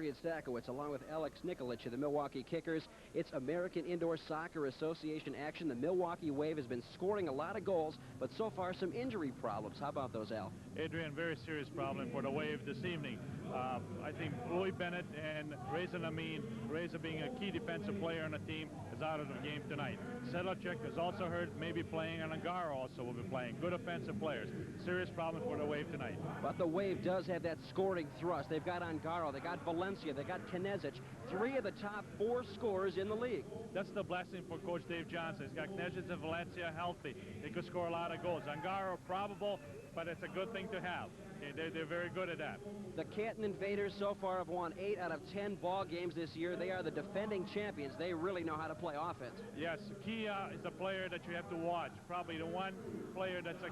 Adrian Stakowicz along with Alex Nikolic of the Milwaukee Kickers. It's American Indoor Soccer Association action. The Milwaukee Wave has been scoring a lot of goals, but so far some injury problems. How about those, Al? Adrian, very serious problem for the Wave this evening. I think Louis Bennett and Reza Amin, Reza being a key defensive player on the team, is out of the game tonight. Sedlacek is also hurt, maybe playing, and Angara also will be playing. Good offensive players. Serious problem for the Wave tonight. But the Wave does have that scoring thrust. They've got Angaro, they got Valencia, they got Knesic, 3 of the top 4 scorers in the league. That's the blessing for Coach Dave Johnson. He's got Knesic and Valencia healthy. They could score a lot of goals. Angaro probable, but it's a good thing to have. Okay, they're very good at that. The Canton Invaders so far have won 8 out of 10 ball games this year. They are the defending champions. They really know how to play offense. Yes, Kia is a player that you have to watch. Probably the one player that's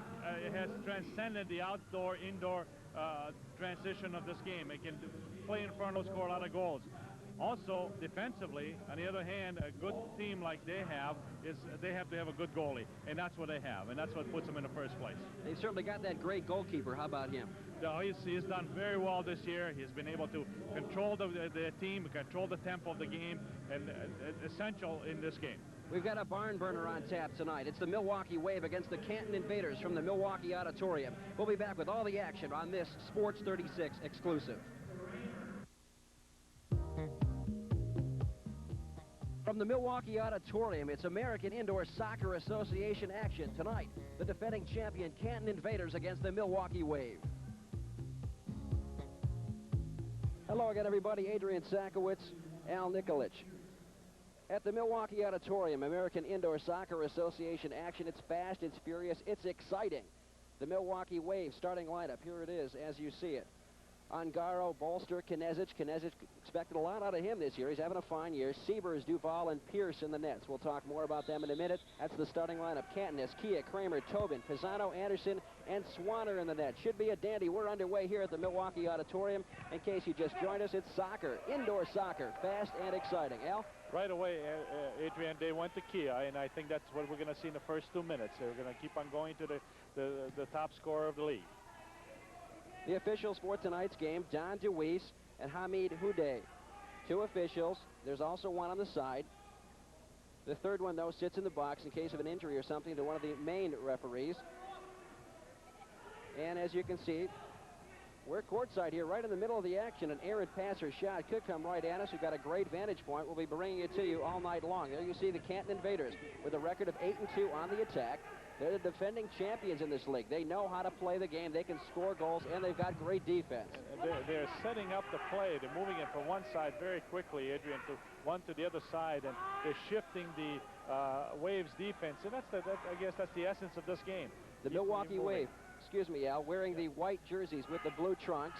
has transcended the outdoor-indoor transition of this game. It can play in front and score a lot of goals. Also, defensively, on the other hand, a good team like they have is they have to have a good goalie, and that's what they have, and that's what puts them in the first place. They've certainly got that great goalkeeper. How about him? No, he's done very well this year. He's been able to control the team, control the tempo of the game, and essential in this game. We've got a barn burner on tap tonight. It's the Milwaukee Wave against the Canton Invaders from the Milwaukee Auditorium. We'll be back with all the action on this Sports 36 exclusive. From the Milwaukee Auditorium, it's American Indoor Soccer Association action tonight. The defending champion Canton Invaders against the Milwaukee Wave. Hello again, everybody. Adrian Stakowicz, Al Nikolic. At the Milwaukee Auditorium, American Indoor Soccer Association action. It's fast, it's furious, it's exciting. The Milwaukee Wave starting lineup. Here it is as you see it. Angaro, Bolster, Knesic. Knesic expected a lot out of him this year. He's having a fine year. Sievers, Duval, and Pierce in the nets. We'll talk more about them in a minute. That's the starting lineup. Canton, Kia, Kramer, Tobin, Pisano, Anderson, and Swanner in the net. Should be a dandy. We're underway here at the Milwaukee Auditorium. In case you just joined us, it's soccer, indoor soccer, fast and exciting. Al? Right away, Adrian, they went to Kia, and I think that's what we're going to see in the first 2 minutes. They're going to keep on going to the top scorer of the league. The officials for tonight's game, Don DeWeese and Hamid Houday. 2 officials. There's also one on the side. The third one, though, sits in the box in case of an injury or something to one of the main referees. And as you can see, we're courtside here, right in the middle of the action. An errant pass or shot could come right at us. We've got a great vantage point. We'll be bringing it to you all night long. There you see the Canton Invaders with a record of 8-2 on the attack. They're the defending champions in this league. They know how to play the game. They can score goals, and they've got great defense. They're setting up the play. They're moving it from one side very quickly, Adrian, to the other side, and they're shifting the Waves defense. And I guess that's the essence of this game. The Milwaukee Wave, excuse me, Al, wearing the white jerseys with the blue trunks.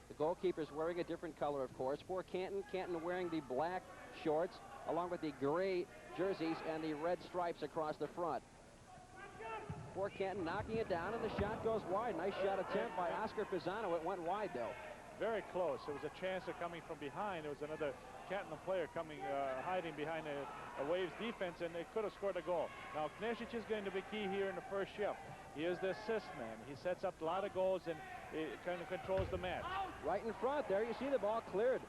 The goalkeeper's wearing a different color, of course. For Canton, wearing the black shorts, along with the gray jerseys and the red stripes across the front. For Canton, knocking it down, and the shot goes wide. Nice shot attempt by Oscar Pisano. It went wide, though. Very close. It was a chance of coming from behind. It was another Canton player coming, hiding behind a Waves defense, and they could have scored a goal. Now, Knesic is going to be key here in the first shift. He is the assist man. He sets up a lot of goals, and he kind of controls the match. Right in front there, you see the ball cleared.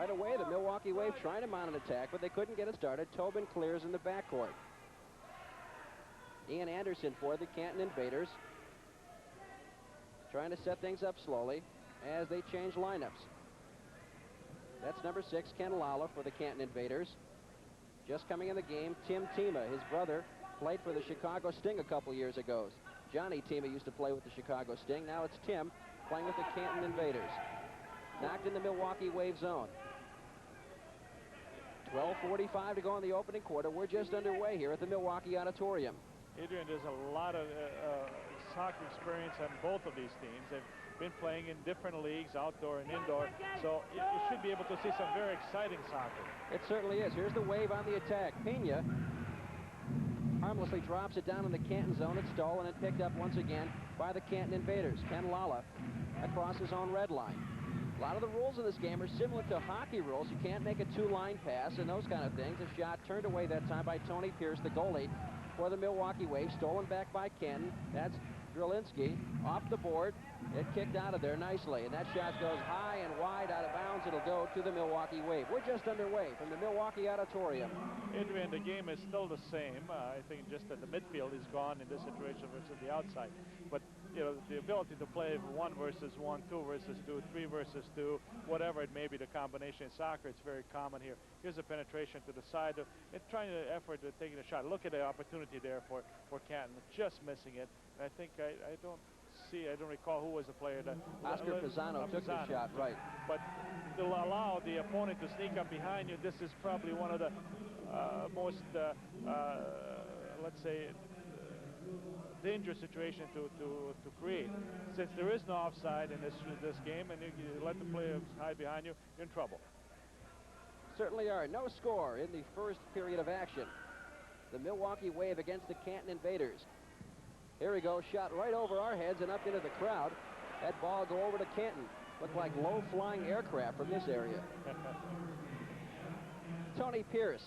Right away, the Milwaukee Wave trying to mount an attack, but they couldn't get it started. Tobin clears in the backcourt. Ian Anderson for the Canton Invaders, trying to set things up slowly as they change lineups. That's number 6, Ken Lala, for the Canton Invaders. Just coming in the game, Tim Tima. His brother played for the Chicago Sting a couple years ago. Johnny Tima used to play with the Chicago Sting. Now it's Tim playing with the Canton Invaders. Knocked in the Milwaukee Wave zone. 12:45 to go in the opening quarter. We're just underway here at the Milwaukee Auditorium. Adrian, there's a lot of soccer experience on both of these teams. They've been playing in different leagues, outdoor and indoor, so you should be able to see some very exciting soccer. It certainly is. Here's the Wave on the attack. Pena harmlessly drops it down in the Canton zone. It's stolen and picked up once again by the Canton Invaders. Ken Lala across his own red line. A lot of the rules in this game are similar to hockey rules. You can't make a 2-line pass and those kind of things. A shot turned away that time by Tony Pierce, the goalie for the Milwaukee Wave, stolen back by Canton. That's Drilinski off the board. It kicked out of there nicely, and that shot goes high and wide out of bounds. It'll go to the Milwaukee Wave. We're just underway from the Milwaukee Auditorium. Adrian, the game is still the same. I think just that the midfield is gone in this situation versus the outside. But, you know, the ability to play 1 versus 1, 2 versus 2, 3 versus 2, whatever it may be, the combination in soccer, it's very common here. Here's a penetration to the side. It's trying to effort at taking a shot. Look at the opportunity there for Canton, just missing it. And I think I don't recall who was the player that Oscar Pisano took the shot, right. But to allow the opponent to sneak up behind you, this is probably one of the most, let's say, dangerous situation to create. Since there is no offside in this game, and you let the players hide behind you, you're in trouble. Certainly are. No score in the first period of action. The Milwaukee Wave against the Canton Invaders. Here we go, shot right over our heads and up into the crowd. That ball go over to Canton. Looked like low-flying aircraft from this area. Tony Pierce,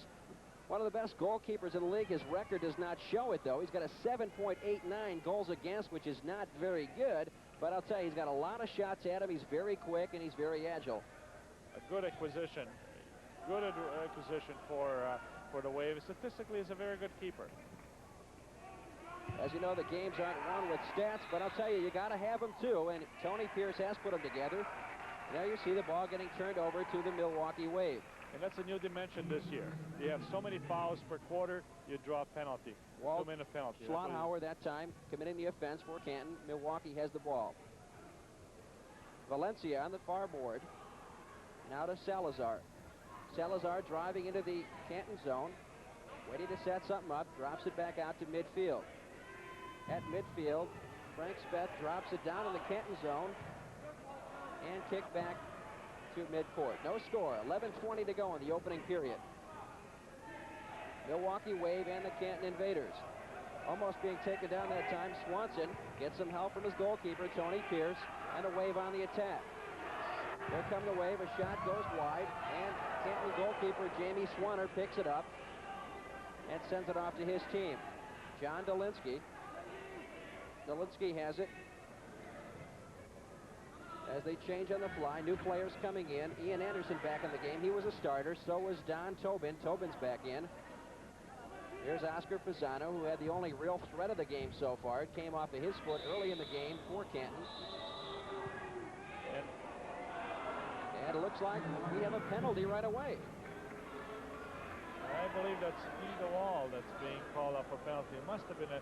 one of the best goalkeepers in the league. His record does not show it, though. He's got a 7.89 goals against, which is not very good. But I'll tell you, he's got a lot of shots at him. He's very quick, and he's very agile. A good acquisition. Good acquisition for the Wave. Statistically, he's a very good keeper. As you know, the games aren't won with stats, but I'll tell you, you got to have them too, and Tony Pierce has put them together. There you see the ball getting turned over to the Milwaukee Wave. And that's a new dimension this year. You have so many fouls per quarter, you draw a penalty. Walt 2-minute penalty. Schlotthauer that time committing the offense for Canton. Milwaukee has the ball. Valencia on the far board. Now to Salazar. Salazar driving into the Canton zone, waiting to set something up, drops it back out to midfield. At midfield, Frank Speth drops it down in the Canton zone and kick back to midcourt. No score, 11:20 to go in the opening period. Milwaukee Wave and the Canton Invaders. Almost being taken down that time. Swanson gets some help from his goalkeeper, Tony Pierce, and the Wave on the attack. Here come the Wave, a shot goes wide, and Canton goalkeeper Jamie Swanner picks it up and sends it off to his team. John Drilinski. Drilinski has it. As they change on the fly, new players coming in. Ian Anderson back in the game. He was a starter. So was Don Tobin. Tobin's back in. Here's Oscar Pisano, who had the only real threat of the game so far. It came off of his foot early in the game for Canton. And it looks like we have a penalty right away. I believe that's Guy DeWall that's being called up for penalty. It must have been a...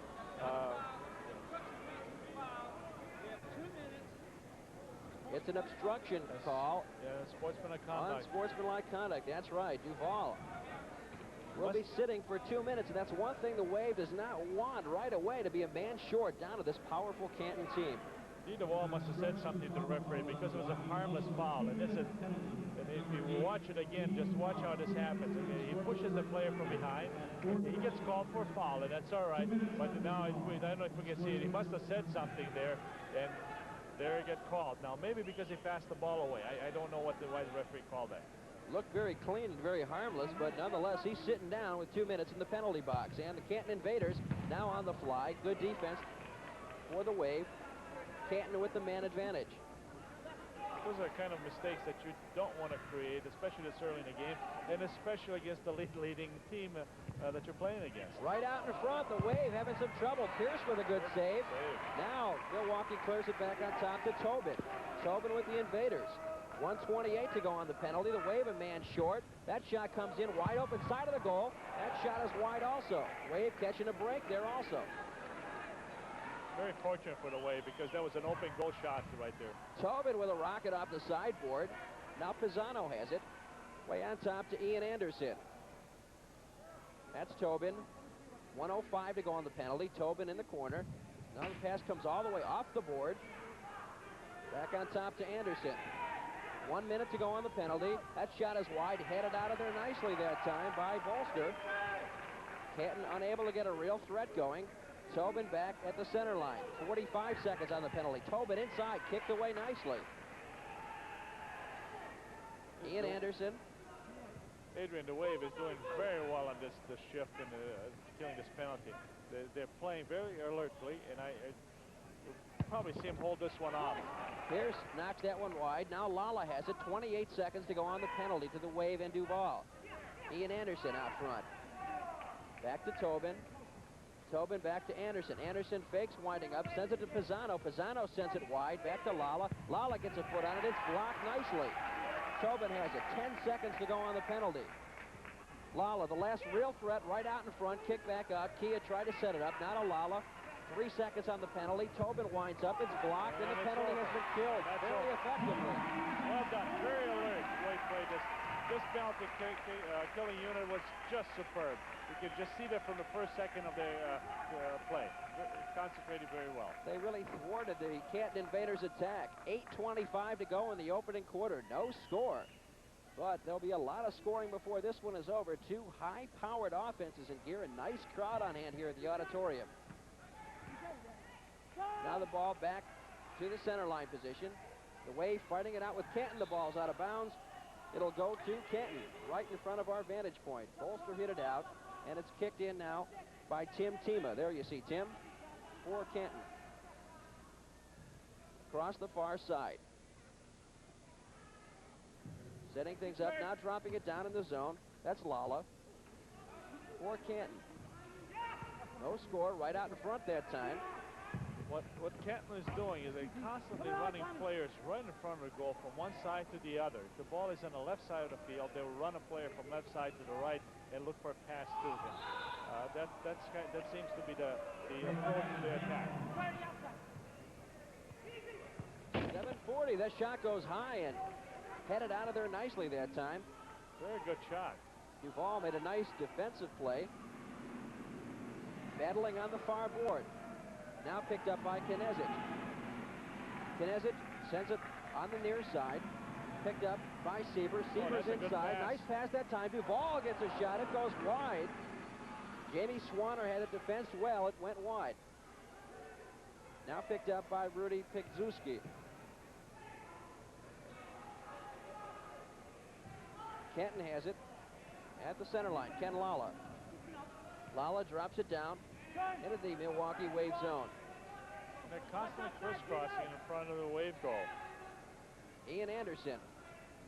It's an obstruction call. Yeah, sportsmanlike conduct. Unsportsmanlike conduct, that's right. Duval will be sitting for 2 minutes, and that's one thing the Wave does not want right away, to be a man short down to this powerful Canton team. Guy DeWall must have said something to the referee because it was a harmless foul. And this is, and if you watch it again, just watch how this happens. Okay? He pushes the player from behind. He gets called for a foul, and that's all right. But now, I don't know if we can see it. He must have said something there, and there it gets called. Now, maybe because he passed the ball away. I don't know why the referee called that. Looked very clean and very harmless, but nonetheless, he's sitting down with 2 minutes in the penalty box. And the Canton Invaders now on the fly. Good defense for the Wave. Canton with the man advantage. Those are kind of mistakes that you don't want to create, especially this early in the game, and especially against the leading team that you're playing against. Right out in front, the Wave having some trouble. Pierce with a good save. Now, Milwaukee clears it back on top to Tobin. Tobin with the Invaders. 1:28 to go on the penalty. The Wave a man short. That shot comes in wide open side of the goal. That shot is wide also. Wave catching a break there also. Very fortunate for the Wave because that was an open goal shot right there. Tobin with a rocket off the sideboard. Now Pisano has it. Way on top to Ian Anderson. That's Tobin. 1:05 to go on the penalty. Tobin in the corner. Now the pass comes all the way off the board. Back on top to Anderson. 1 minute to go on the penalty. That shot is wide, headed out of there nicely that time by Bolster. Canton unable to get a real threat going. Tobin back at the center line. 45 seconds on the penalty. Tobin inside, kicked away nicely. Ian Anderson. Adrian, the Wave is doing very well on this shift and killing this penalty. They're playing very alertly, and probably see him hold this one off. Pierce knocks that one wide. Now Lala has it. 28 seconds to go on the penalty to the Wave and Duval. Ian Anderson out front. Back to Tobin. Tobin back to Anderson. Anderson fakes, winding up, sends it to Pisano. Pisano sends it wide, back to Lala. Lala gets a foot on it. It's blocked nicely. Tobin has it. 10 seconds to go on the penalty. Lala, the last real threat, right out in front. Kick back out. Kia tried to set it up. Now to Lala. 3 seconds on the penalty. Tobin winds up. It's blocked, and the penalty has been killed very effectively. Well done. Very alert. Way played this. This penalty killing unit was just superb. You could just see that from the first second of the play. Concentrated very well. They really thwarted the Canton Invaders' attack. 8:25 to go in the opening quarter. No score. But there'll be a lot of scoring before this one is over. Two high-powered offenses in gear. A nice crowd on hand here at the auditorium. Now the ball back to the center line position. The Wave fighting it out with Canton. The ball's out of bounds. It'll go to Canton, right in front of our vantage point. Bolster hit it out, and it's kicked in now by Tim Tima. There you see Tim for Canton. Across the far side. Setting things up, now dropping it down in the zone. That's Lala for Canton. No score, right out in front that time. What Canton is doing is they're constantly running players right in front of the goal from one side to the other. If the ball is on the left side of the field, they will run a player from left side to the right and look for a pass to him. That seems to be the approach to the attack. 7:40. That shot goes high and headed out of there nicely that time. Very good shot. Duval made a nice defensive play. Battling on the far board. Now picked up by Knezich. Knezich sends it on the near side. Picked up by Sievers. Sievers inside. Nice pass that time. Duval gets a shot. It goes wide. Jamie Swanner had it defensed well. It went wide. Now picked up by Rudy Pikzuski. Canton has it at the center line. Ken Lala. Lala drops it down into the Milwaukee Wave zone. And they're constantly crisscrossing in front of the Wave goal. Ian Anderson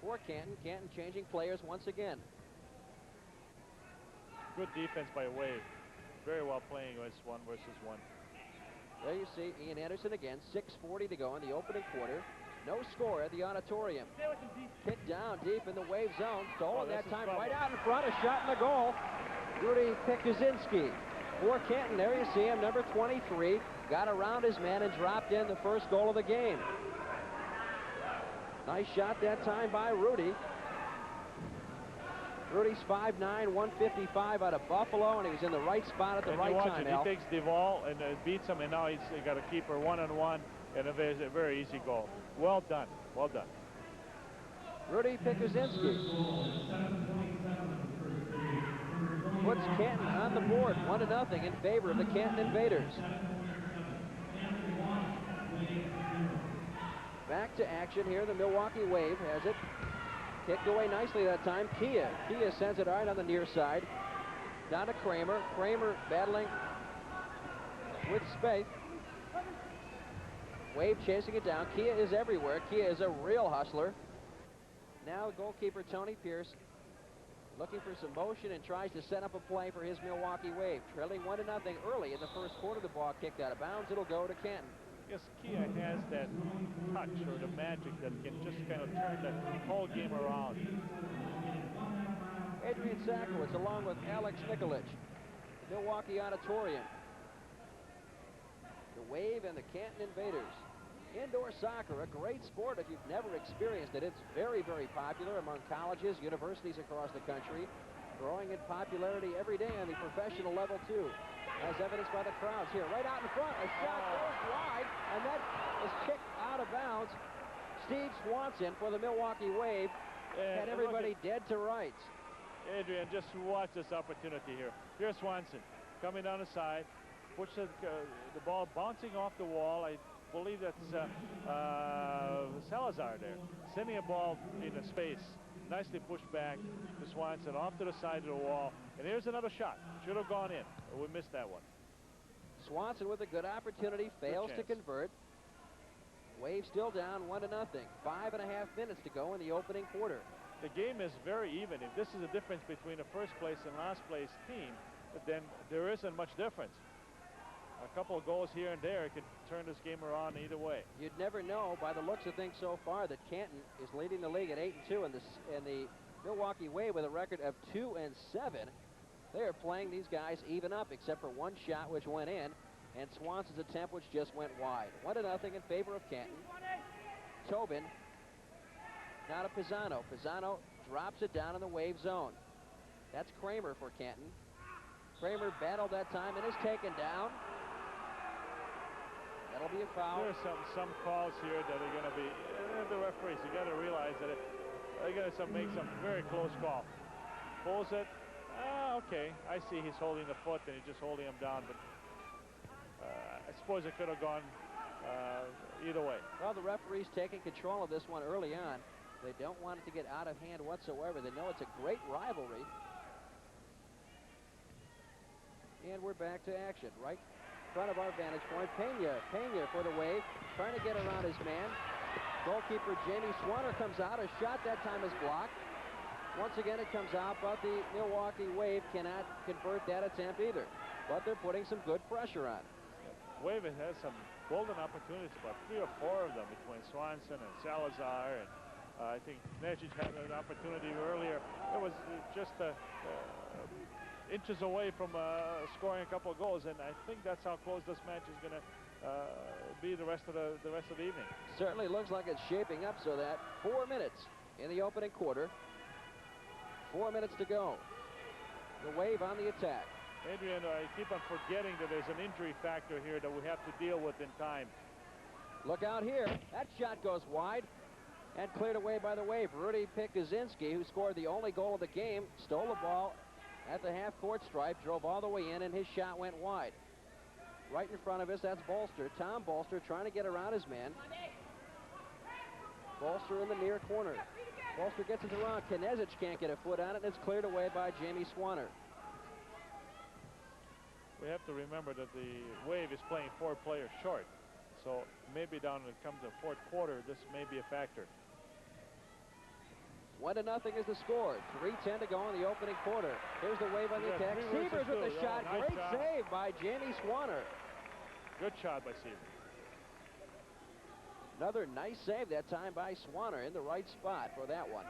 for Canton. Canton changing players once again. Good defense by Wave. Very well playing as 1 versus 1. There you see Ian Anderson again. 6:40 to go in the opening quarter. No score at the auditorium. Hit down deep in the Wave zone. Stolen that time right out in front. A shot in the goal. Rudy Pikzuski for Canton. There you see him, number 23. Got around his man and dropped in the first goal of the game. Nice shot that time by Rudy. Rudy's 5'9", 155 out of Buffalo, and he was in the right spot at the right time. He takes Duval and beats him, and now he's got a keeper one-on-one, and a very easy goal. Well done. Well done. Rudy Pikzuski puts Canton on the board, 1-0 in favor of the Canton Invaders. Back to action here. The Milwaukee Wave has it. Kicked away nicely that time. Kia sends it right on the near side. Down to Kramer. Kramer battling with Spaeth. Wave chasing it down. Kia is everywhere. Kia is a real hustler. Now goalkeeper Tony Pierce looking for some motion and tries to set up a play for his Milwaukee Wave. Trailing 1-0 early in the first quarter. The ball kicked out of bounds. It'll go to Canton. Yes, Kia has that touch or the magic that can just kind of turn the whole game around. Adrian Sakowitz along with Alex Nikolic. Milwaukee Auditorium. The Wave and the Canton Invaders. Indoor soccer, a great sport if you've never experienced it. It's very, very popular among colleges, universities across the country. Growing in popularity every day on the professional level, too. As evidenced by the crowds here. Right out in front, a shot goes wide, and that is kicked out of bounds. Steve Swanson for the Milwaukee Wave had everybody dead to rights. Adrian, just watch this opportunity here. Here's Swanson coming down the side, puts the ball bouncing off the wall. I believe that's Salazar there, sending a ball into space. Nicely pushed back to Swanson off to the side of the wall. And here's another shot. Should have gone in. But we missed that one. Swanson with a good opportunity, fails to convert. Wave still down 1-0. 5.5 minutes to go in the opening quarter. The game is very even. If this is a difference between the first place and last place team, then there isn't much difference. A couple of goals here and there could turn this game around either way. You'd never know by the looks of things so far that Canton is leading the league at 8-2, and the Milwaukee Wave with a record of 2-7. They are playing these guys even up, except for one shot which went in, and Swanson's attempt which just went wide. 1-0 in favor of Canton. Tobin. Now to Pisano. Pisano drops it down in the Wave zone. That's Kramer for Canton. Kramer battled that time and is taken down. That'll be a foul. There are some calls here that are going to be, the referees, you got to realize that they're going to make some very close call. Pulls it. Okay, I see he's holding the foot and he's just holding him down, but I suppose it could have gone either way. Well, the referee's taking control of this one early on. They don't want it to get out of hand whatsoever. They know it's a great rivalry. And we're back to action, right in front of our vantage point. Pena for the Wave, trying to get around his man. Goalkeeper Jamie Swanner comes out. A shot that time is blocked. Once again, it comes out, but the Milwaukee Wave cannot convert that attempt either. But they're putting some good pressure on. Wave has some golden opportunities, about 3 or 4 of them between Swanson and Salazar, and I think Knežić had an opportunity earlier. It was just inches away from scoring a couple of goals, and I think that's how close this match is going to be the rest of the evening. Certainly looks like it's shaping up so that 4 minutes in the opening quarter. 4 minutes to go. The Wave on the attack. Adrian, I keep on forgetting that there's an injury factor here that we have to deal with in time. Look out here. That shot goes wide and cleared away by the Wave. Rudy Pikuzinski, who scored the only goal of the game, stole the ball at the half-court stripe, drove all the way in, and his shot went wide. Right in front of us, that's Bolster. Tom Bolster trying to get around his man. Bolster in the near corner. Bolster gets it around. Knežić can't get a foot on it, and it's cleared away by Jamie Swanner. We have to remember that the Wave is playing 4 players short. So maybe down when it comes to the fourth quarter, this may be a factor. 1-0 is the score. 3:10 to go in the opening quarter. Here's the Wave on the attack. Sievers with the shot. Nice Great shot. save by Jamie Swanner. Good shot by Sievers. Another nice save that time by Swanner in the right spot for that one.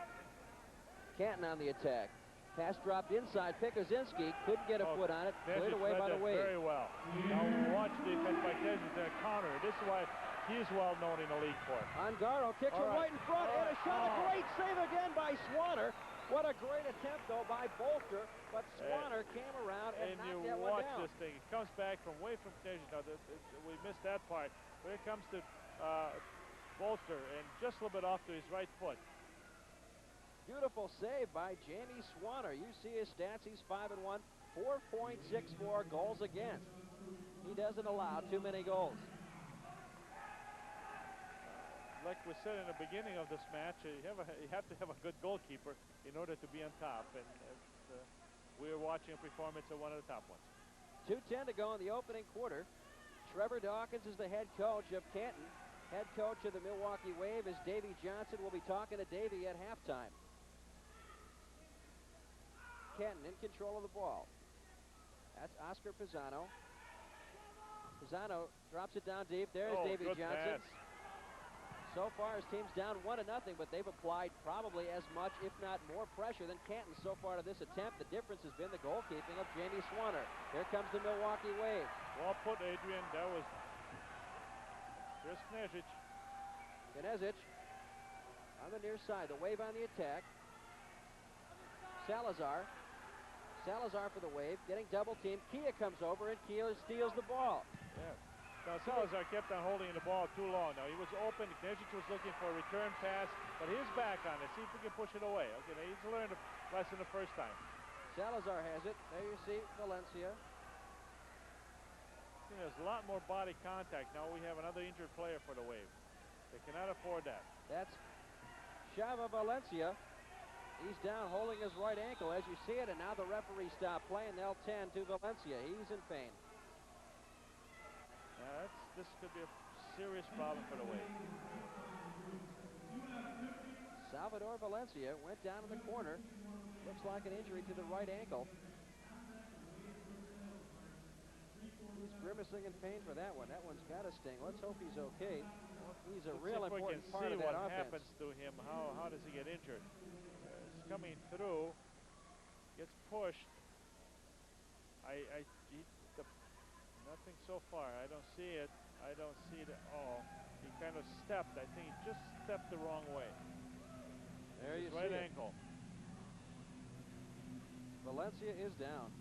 Canton on the attack. Pass dropped inside. Pikuzinski couldn't get a foot on it. Cleared away by the Wave. Very well. Now watch the defense by Knežić there counter. This is why he's well known in the league for it. Angaro kicks it right in front, and a shot. A great save again by Swanner. What a great attempt, though, by Bolster. But Swanner came around and knocked that one down. And you watch this thing. It comes back from way from Knežić. Now, we missed that part. But it comes to Bolster, and just a little bit off to his right foot. Beautiful save by Jamie Swanner. You see his stats. He's 5-1, 4.64 goals against. He doesn't allow too many goals. Like we said in the beginning of this match, you have to have a good goalkeeper in order to be on top. And we're watching a performance of one of the top ones. 2:10 to go in the opening quarter. Trevor Dawkins is the head coach of Canton. Head coach of the Milwaukee Wave is Davey Johnson. We'll be talking to Davey at halftime. Canton in control of the ball. That's Oscar Pisano. Pisano drops it down deep. There's Davey Johnson. Pass. So far, his team's down 1-0, but they've applied probably as much, if not more, pressure than Canton so far to this attempt. The difference has been the goalkeeping of Jamie Swanner. Here comes the Milwaukee Wave. Well put, Adrian. That was... Here's Knežić. Knežić on the near side. The Wave on the attack. Salazar for the Wave, getting double teamed. Kia comes over and Kia steals the ball. Yeah. Now Salazar kept on holding the ball too long. Now he was open. Knežić was looking for a return pass, but he's back on it. See if we can push it away. Okay, now he's learned a lesson the first time. Salazar has it. There you see Valencia. There's a lot more body contact. Now we have another injured player for the Wave. They cannot afford that. That's Shava Valencia. He's down holding his right ankle as you see it, and now the referee stopped playing. They'll tend to Valencia. He's in pain. This could be a serious problem for the Wave. Salvador Valencia went down in the corner. Looks like an injury to the right ankle. He's grimacing in pain for that one. That one's got to sting. Let's hope he's okay. He's a real important part of that offense. What happens to him. How does he get injured? He's coming through, gets pushed. Nothing so far. I don't see it. I don't see it at all. He kind of stepped. I think he just stepped the wrong way. There you see right ankle. Valencia is down.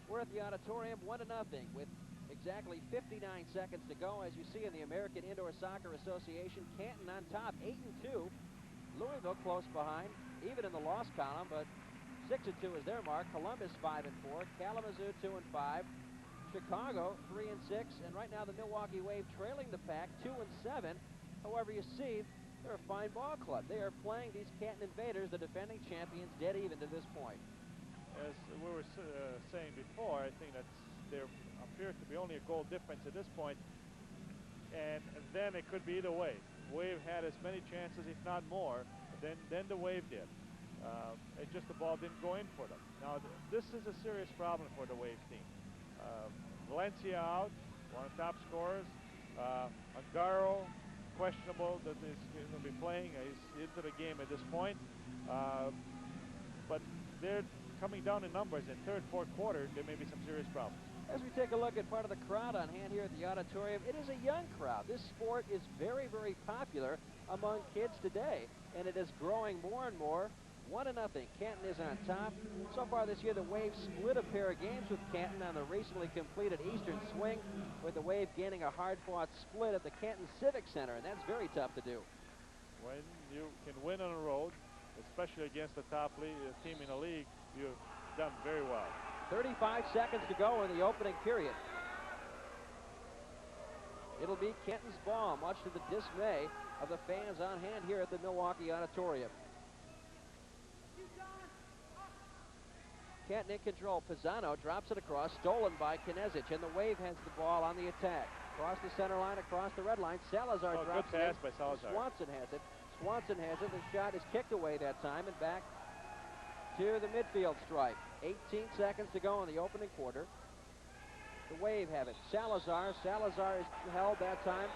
We're at the auditorium 1-0 with exactly 59 seconds to go. As you see in the American Indoor Soccer Association, Canton on top, 8-2. Louisville close behind, even in the loss column, but 6-2 is their mark. Columbus 5-4, Kalamazoo 2-5, Chicago 3-6, and right now the Milwaukee Wave trailing the pack 2-7. However, you see they're a fine ball club. They are playing these Canton Invaders, the defending champions, dead even to this point. As we were saying before, I think that there appears to be only a goal difference at this point, and then it could be either way. Wave had as many chances, if not more, than the Wave did. It's just the ball didn't go in for them. Now, this is a serious problem for the Wave team. Valencia out, one of the top scorers. Angaro, questionable that he's going to be playing. He's into the game at this point. But they're coming down in numbers in third, fourth quarter. There may be some serious problems. As we take a look at part of the crowd on hand here at the auditorium, it is a young crowd. This sport is very, very popular among kids today, and it is growing more and more. 1-0. Canton is on top. So far this year, the Wave split a pair of games with Canton on the recently completed Eastern Swing, with the Wave gaining a hard-fought split at the Canton Civic Center, and that's very tough to do. When you can win on the road, especially against the top team in the league, you've done very well. 35 seconds to go in the opening period. It'll be Canton's ball, much to the dismay of the fans on hand here at the Milwaukee Auditorium. Canton in control. Pisano drops it across, stolen by Kinesic, and the Wave has the ball on the attack. Across the center line, across the red line. Salazar drops good pass it. by Salazar. Swanson has it. Swanson has it. The shot is kicked away that time and back to the midfield stripe. 18 seconds to go in the opening quarter. The Wave have it. Salazar is held that time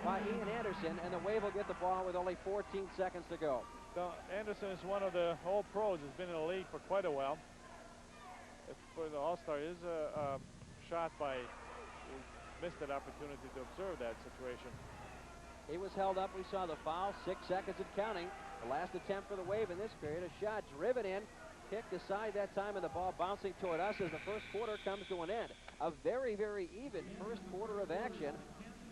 by Ian Anderson, and the Wave will get the ball with only 14 seconds to go. So Anderson is one of the old pros. Has been in the league for quite a while. For the All-Star is a shot by, he missed that opportunity to observe that situation. He was held up. We saw the foul. 6 seconds and counting. The last attempt for the Wave in this period. A shot driven in, kicked aside that time, and the ball bouncing toward us as the first quarter comes to an end. A very, very even first quarter of action.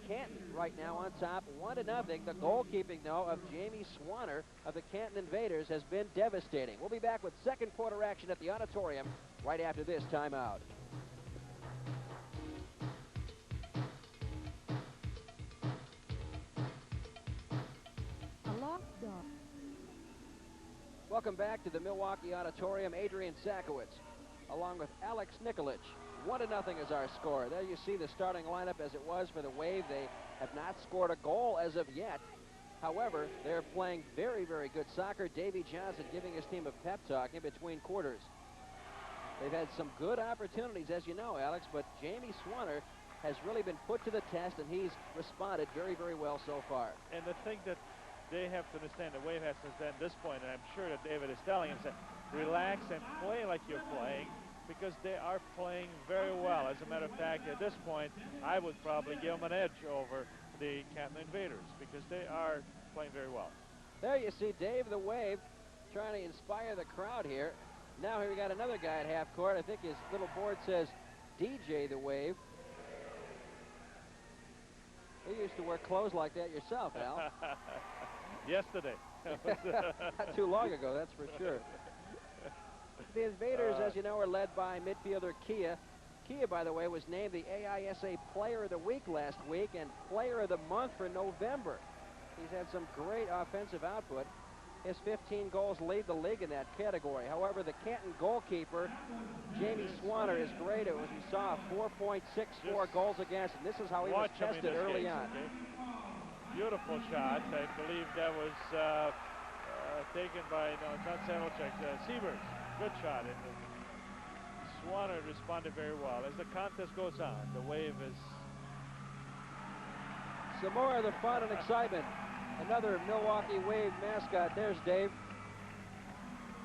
Canton right now on top, 1-0. The goalkeeping, though, of Jamie Swanner of the Canton Invaders has been devastating. We'll be back with second quarter action at the auditorium right after this timeout. Welcome back to the Milwaukee Auditorium. Adrian Sakowicz, along with Alex Nikolic. 1-0 is our score. There you see the starting lineup as it was for the Wave. They have not scored a goal as of yet. However, they're playing very, very good soccer. Davey Johnson giving his team a pep talk in between quarters. They've had some good opportunities, as you know, Alex, but Jamie Swanner has really been put to the test, and he's responded very, very well so far. And the thing that they have to understand, the Wave has to understand at this point, and I'm sure that David is telling him, relax and play like you're playing, because they are playing very well. As a matter of fact, at this point, I would probably give them an edge over the Canton Invaders, because they are playing very well. There you see Dave the Wave trying to inspire the crowd here. Now here we got another guy at half court. I think his little board says DJ the Wave. You used to wear clothes like that yourself, Al. Yesterday. Not too long ago, that's for sure. The Invaders, as you know, are led by midfielder Kia. Kia, by the way, was named the AISA Player of the Week last week and Player of the Month for November. He's had some great offensive output. His 15 goals lead the league in that category. However, the Canton goalkeeper, Jamie Swanner, is great. As we saw, 4.64 goals against, and this is how he was tested early on. Okay. Beautiful shot. I believe that was taken by, no, not Samuelchuk, Sievers. Good shot. And Swanner responded very well. As the contest goes on, the Wave is... Some more of the fun and excitement. Another Milwaukee Wave mascot. There's Dave.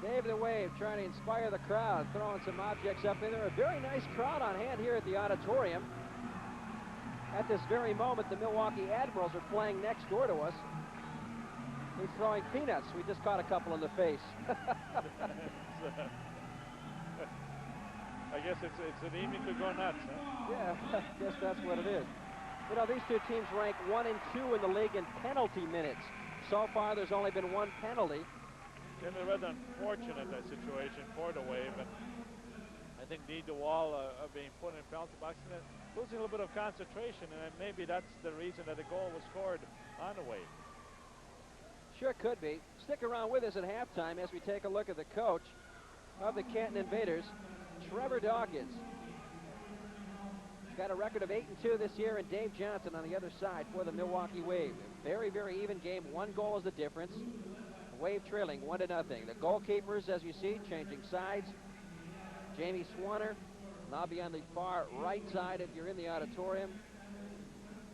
Dave the Wave trying to inspire the crowd, throwing some objects up in there. A very nice crowd on hand here at the auditorium. At this very moment, the Milwaukee Admirals are playing next door to us. He's throwing peanuts. We just caught a couple in the face. I guess it's an evening to go nuts, huh? Yeah, I guess that's what it is. You know, these two teams rank 1 and 2 in the league in penalty minutes. So far, there's only been one penalty. It's a rather unfortunate situation for the Wave, and I think the wall being put in penalty box and losing a little bit of concentration, and maybe that's the reason that the goal was scored on the Wave. Sure could be. Stick around with us at halftime as we take a look at the coach of the Canton Invaders, Trevor Dawkins. Got a record of 8-2 this year, and Dave Johnson on the other side for the Milwaukee Wave. Very, very even game. 1 goal is the difference. The Wave trailing 1-0. The goalkeepers, as you see, changing sides. Jamie Swanner now be on the far right side if you're in the auditorium.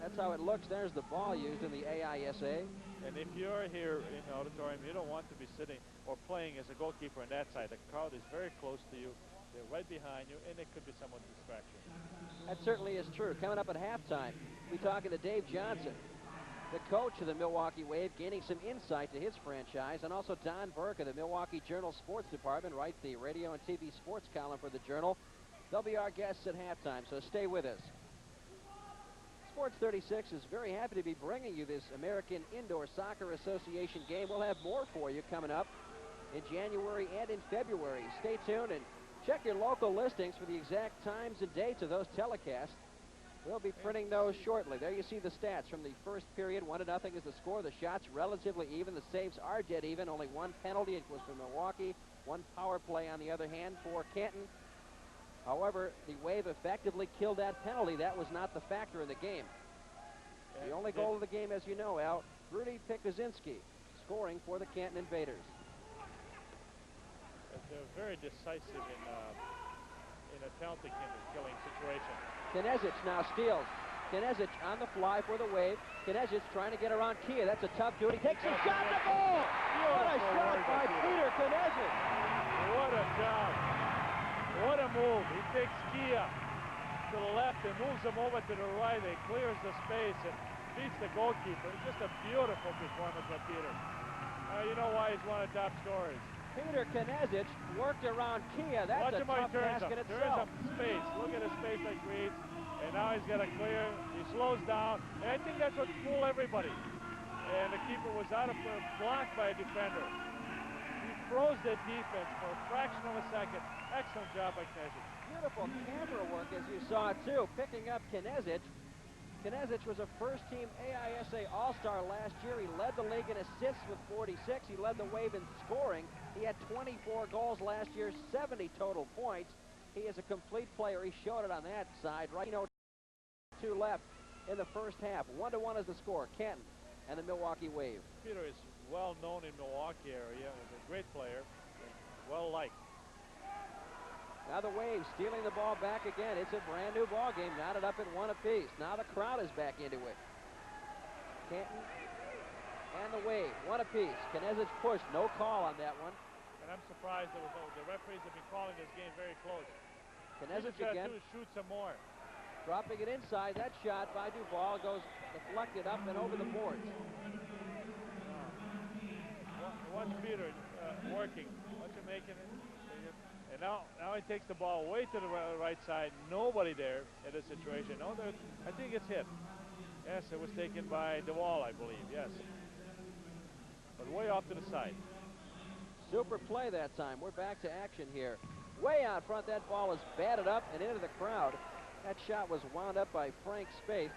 That's how it looks. There's the ball used in the AISA. And if you're here in the auditorium, you don't want to be sitting or playing as a goalkeeper on that side. The crowd is very close to you. They're right behind you, and it could be somewhat distraction. That certainly is true. Coming up at halftime, we're talking to Dave Johnson, the coach of the Milwaukee Wave, gaining some insight to his franchise, and also Don Burke of the Milwaukee Journal Sports Department, writes the radio and TV sports column for the Journal. They'll be our guests at halftime, so stay with us. Sports 36 is very happy to be bringing you this American Indoor Soccer Association game. We'll have more for you coming up in January and in February. Stay tuned and check your local listings for the exact times and dates of those telecasts. We'll be printing those shortly. There you see the stats from the first period. 1-0 is the score. The shots relatively even. The saves are dead even. Only 1 penalty. It was for Milwaukee. 1 power play on the other hand for Canton. However, the Wave effectively killed that penalty. That was not the factor in the game. The only goal of the game, as you know, Al, Rudy Pikuzinski scoring for the Canton Invaders. They're very decisive in a penalty killing situation. Knezich now steals. Knezich on the fly for the Wave. Knezich trying to get around Kia. That's a tough duty. Takes a shot at the goal! What a shot by Peter Knezich! What a job! What a move. He takes Kia to the left and moves him over to the right. He clears the space and beats the goalkeeper. It's just a beautiful performance by Peter. You know why he's one of the top scorers. Peter Knezich worked around Kia. That's a tough task in itself. Turns up space. Look at the space that creates. And now he's got to clear. He slows down. And I think that's what fooled everybody. And the keeper was out of blocked by a defender. He froze the defense for a fraction of a second. Excellent job by Knezich. Beautiful camera work, as you saw, too. Picking up Knezich. Knezich was a first-team AISA All-Star last year. He led the league in assists with 46. He led the Wave in scoring. He had 24 goals last year, 70 total points. He is a complete player. He showed it on that side. Right, 2 left in the first half. 1-1 is the score. Canton and the Milwaukee Wave. Peter is well known in Milwaukee area. He's a great player, well liked. Now the Wave stealing the ball back again. It's a brand new ball game, knotted up at 1 apiece. Now the crowd is back into it. Canton and the Wave, 1 apiece. Knezich pushed, no call on that one. And I'm surprised there was the referees have been calling this game very close. Knezich again. Shoot some more. Dropping it inside. That shot by Duval goes deflected up and over the boards. Watch Peter working. Watch him making it. And now he takes the ball way to the right side. Nobody there in this situation. No, I think it's hit. Yes, it was taken by DeWall, I believe. Yes. But way off to the side. Super play that time. We're back to action here. Way out front, that ball is batted up and into the crowd. That shot was wound up by Frank Spaeth.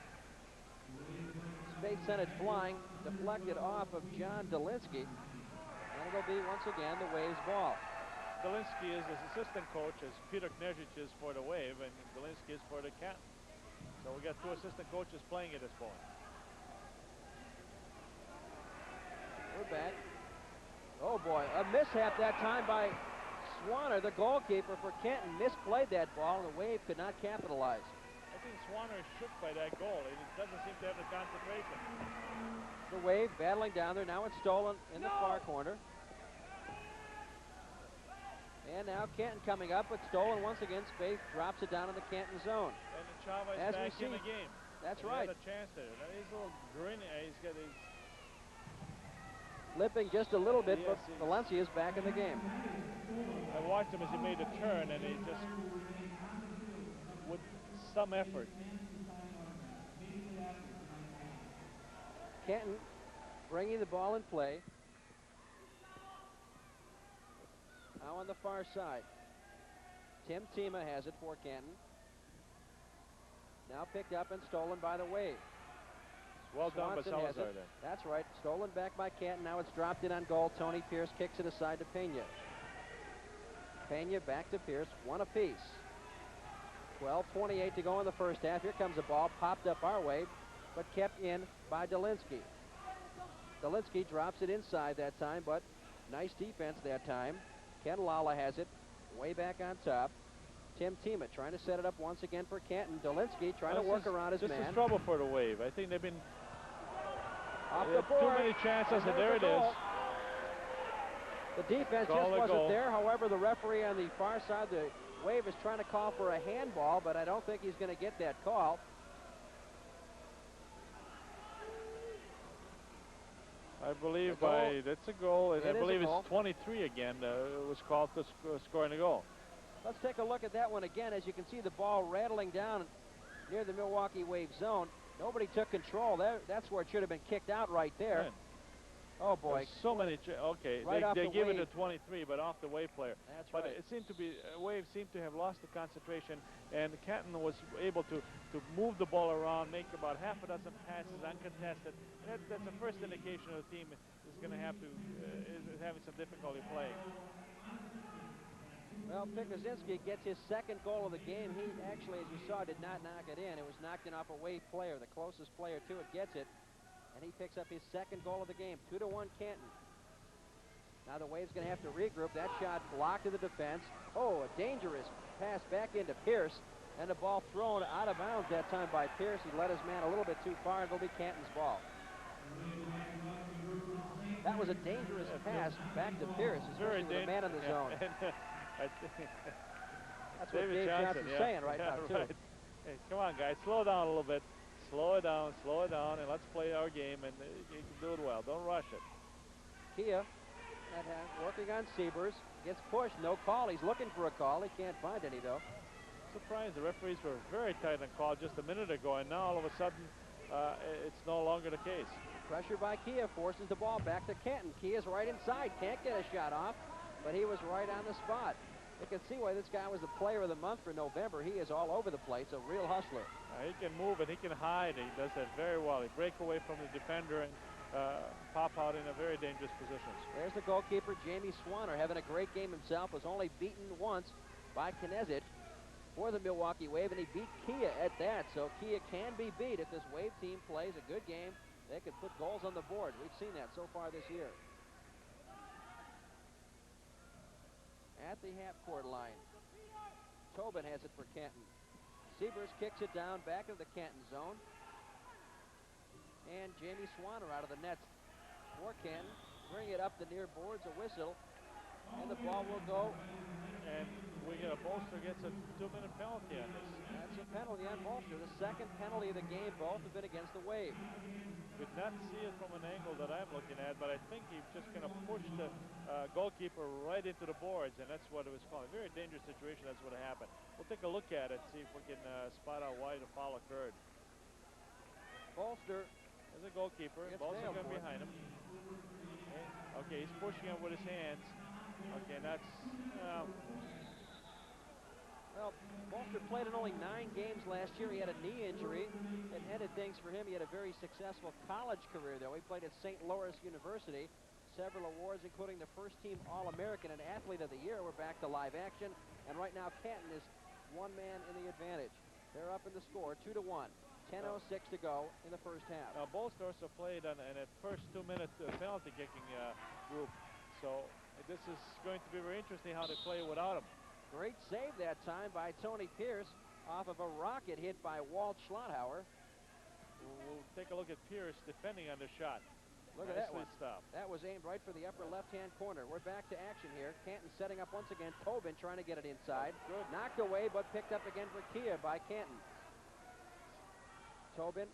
Spaeth sent it flying, deflected off of John Delinsky. And it'll be, once again, the Waves ball. Delinsky is his assistant coach, as Peter Knežich is for the Wave, and Delinsky is for the Canton. So we got two assistant coaches playing at this point. We're back. Oh boy, a mishap that time by Swanner, the goalkeeper for Canton, misplayed that ball, and the Wave could not capitalize. I think Swanner is shook by that goal. He doesn't seem to have the concentration. The Wave battling down there. Now it's stolen in the far corner. And now Canton coming up, but stolen once again. Spaeth drops it down in the Canton zone. And Chavez As back we in see, the game. That's He right. had a chance there. Now he's a little grinning. He's got his... Limping just a little bit, Yes, but Valencia's back in the game. I watched him as he made a turn, and he just, with some effort. Canton bringing the ball in play. Now on the far side. Tim Tima has it for Canton. Now picked up and stolen by the Wave. Well done by Swanson has Salazar it. there. That's right. Stolen back by Canton. Now it's dropped in on goal. Tony Pierce kicks it aside to Pena. Pena back to Pierce. One apiece. 12:28 to go in the first half. Here comes a ball popped up our way, but kept in by Delinsky. Delinsky drops it inside that time, but nice defense that time. Ken Lala has it way back on top. Tim Tima trying to set it up once again for Canton. Delinsky trying to work around his man. This is trouble for the Wave. I think they've been off the board. Too many chances, and there it is. The defense just wasn't there. However, the referee on the far side, the Wave, is trying to call for a handball, but I don't think he's going to get that call. I believe that's a goal, and I believe it's 23 again. It was called for scoring a goal. Let's take a look at that one again. As you can see, the ball rattling down near the Milwaukee Wave zone. Nobody took control. That's where it should have been kicked out right there. Man. Oh boy! There's so many. Okay, right they give Wave. it to 23, but off the Wave player. That's but right. It seemed to be Wave seemed to have lost the concentration, and Canton was able to move the ball around, make about half a dozen passes uncontested. That's the first indication of the team is going to have to is having some difficulty playing. Well, Pikuzinski gets his second goal of the game. He actually, as you saw, did not knock it in. It was knocked in off a Wave player. The closest player to it gets it. And he picks up his second goal of the game. 2-1 Canton. Now the Wave's going to have to regroup. That shot blocked to the defense. Oh, a dangerous pass back into Pierce. And the ball thrown out of bounds that time by Pierce. He led his man a little bit too far, and it'll be Canton's ball. That was a dangerous pass back to Pierce. Especially with a man in the zone. That's what Dave Johnson's saying right now, too. Right. Hey, come on, guys. Slow down a little bit. Slow it down, and let's play our game, and you can do it well. Don't rush it. Kia working on Siebers. Gets pushed. No call. He's looking for a call. He can't find any, though. Surprised the referees were very tight on call just a minute ago, and now all of a sudden it's no longer the case. Pressure by Kia forces the ball back to Canton. Kia's right inside. Can't get a shot off, but he was right on the spot. You can see why this guy was the player of the month for November. He is all over the place, a real hustler. He can move and he can hide. He does that very well. He breaks away from the defender and pop out in a very dangerous positions. There's the goalkeeper, Jamie Swanner, having a great game himself. Was only beaten once by Knežich for the Milwaukee Wave, and he beat Kia at that. So Kia can be beat if this Wave team plays a good game. They could put goals on the board. We've seen that so far this year. At the half-court line, Tobin has it for Canton. Siebers kicks it down back of the Canton zone. And Jamie Swanner out of the nets for Canton. Bring it up the near boards, a whistle, and the ball will go. And Bolster gets a 2-minute penalty on this. That's a penalty on Bolster. The second penalty of the game. Both have been against the Wave. Could not see it from an angle that I'm looking at, but I think he's just going to push the goalkeeper right into the boards, and that's what it was called. A very dangerous situation. That's what happened. We'll take a look at it, see if we can spot out why the foul occurred. Bolster as a goalkeeper. Bolster going behind him. Okay, he's pushing him with his hands. Okay, that's... Well, Bolster played in only 9 games last year. He had a knee injury. It ended things for him. He had a very successful college career, though. He played at St. Louis University. several awards, including the first team All-American and Athlete of the Year. We're back to live action, and right now Canton is one man in the advantage. They're up in the score, 2-1. 10:06 to go in the first half. Now, both also played in that first 2-minute penalty kicking group, so this is going to be very interesting how they play without him. Great save that time by Tony Pierce off of a rocket hit by Walt Schlotthauer. We'll take a look at Pierce defending on the shot. Look at that one. Stopped. That was aimed right for the upper left-hand corner. We're back to action here. Canton setting up once again. Tobin trying to get it inside. Good. Knocked away, but picked up again for Kia by Canton. Tobin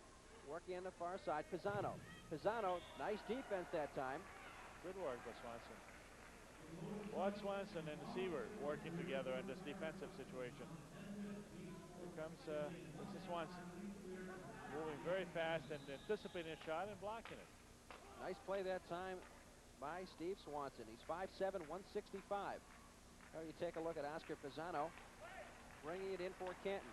working on the far side. Pisano. Pisano, nice defense that time. Good work by Swanson. Watch Swanson and the Seaver working together in this defensive situation. Here comes this is Swanson. Moving very fast and anticipating a shot and blocking it. Nice play that time by Steve Swanson. He's 5'7", 165. Now you take a look at Oscar Pisano bringing it in for Canton.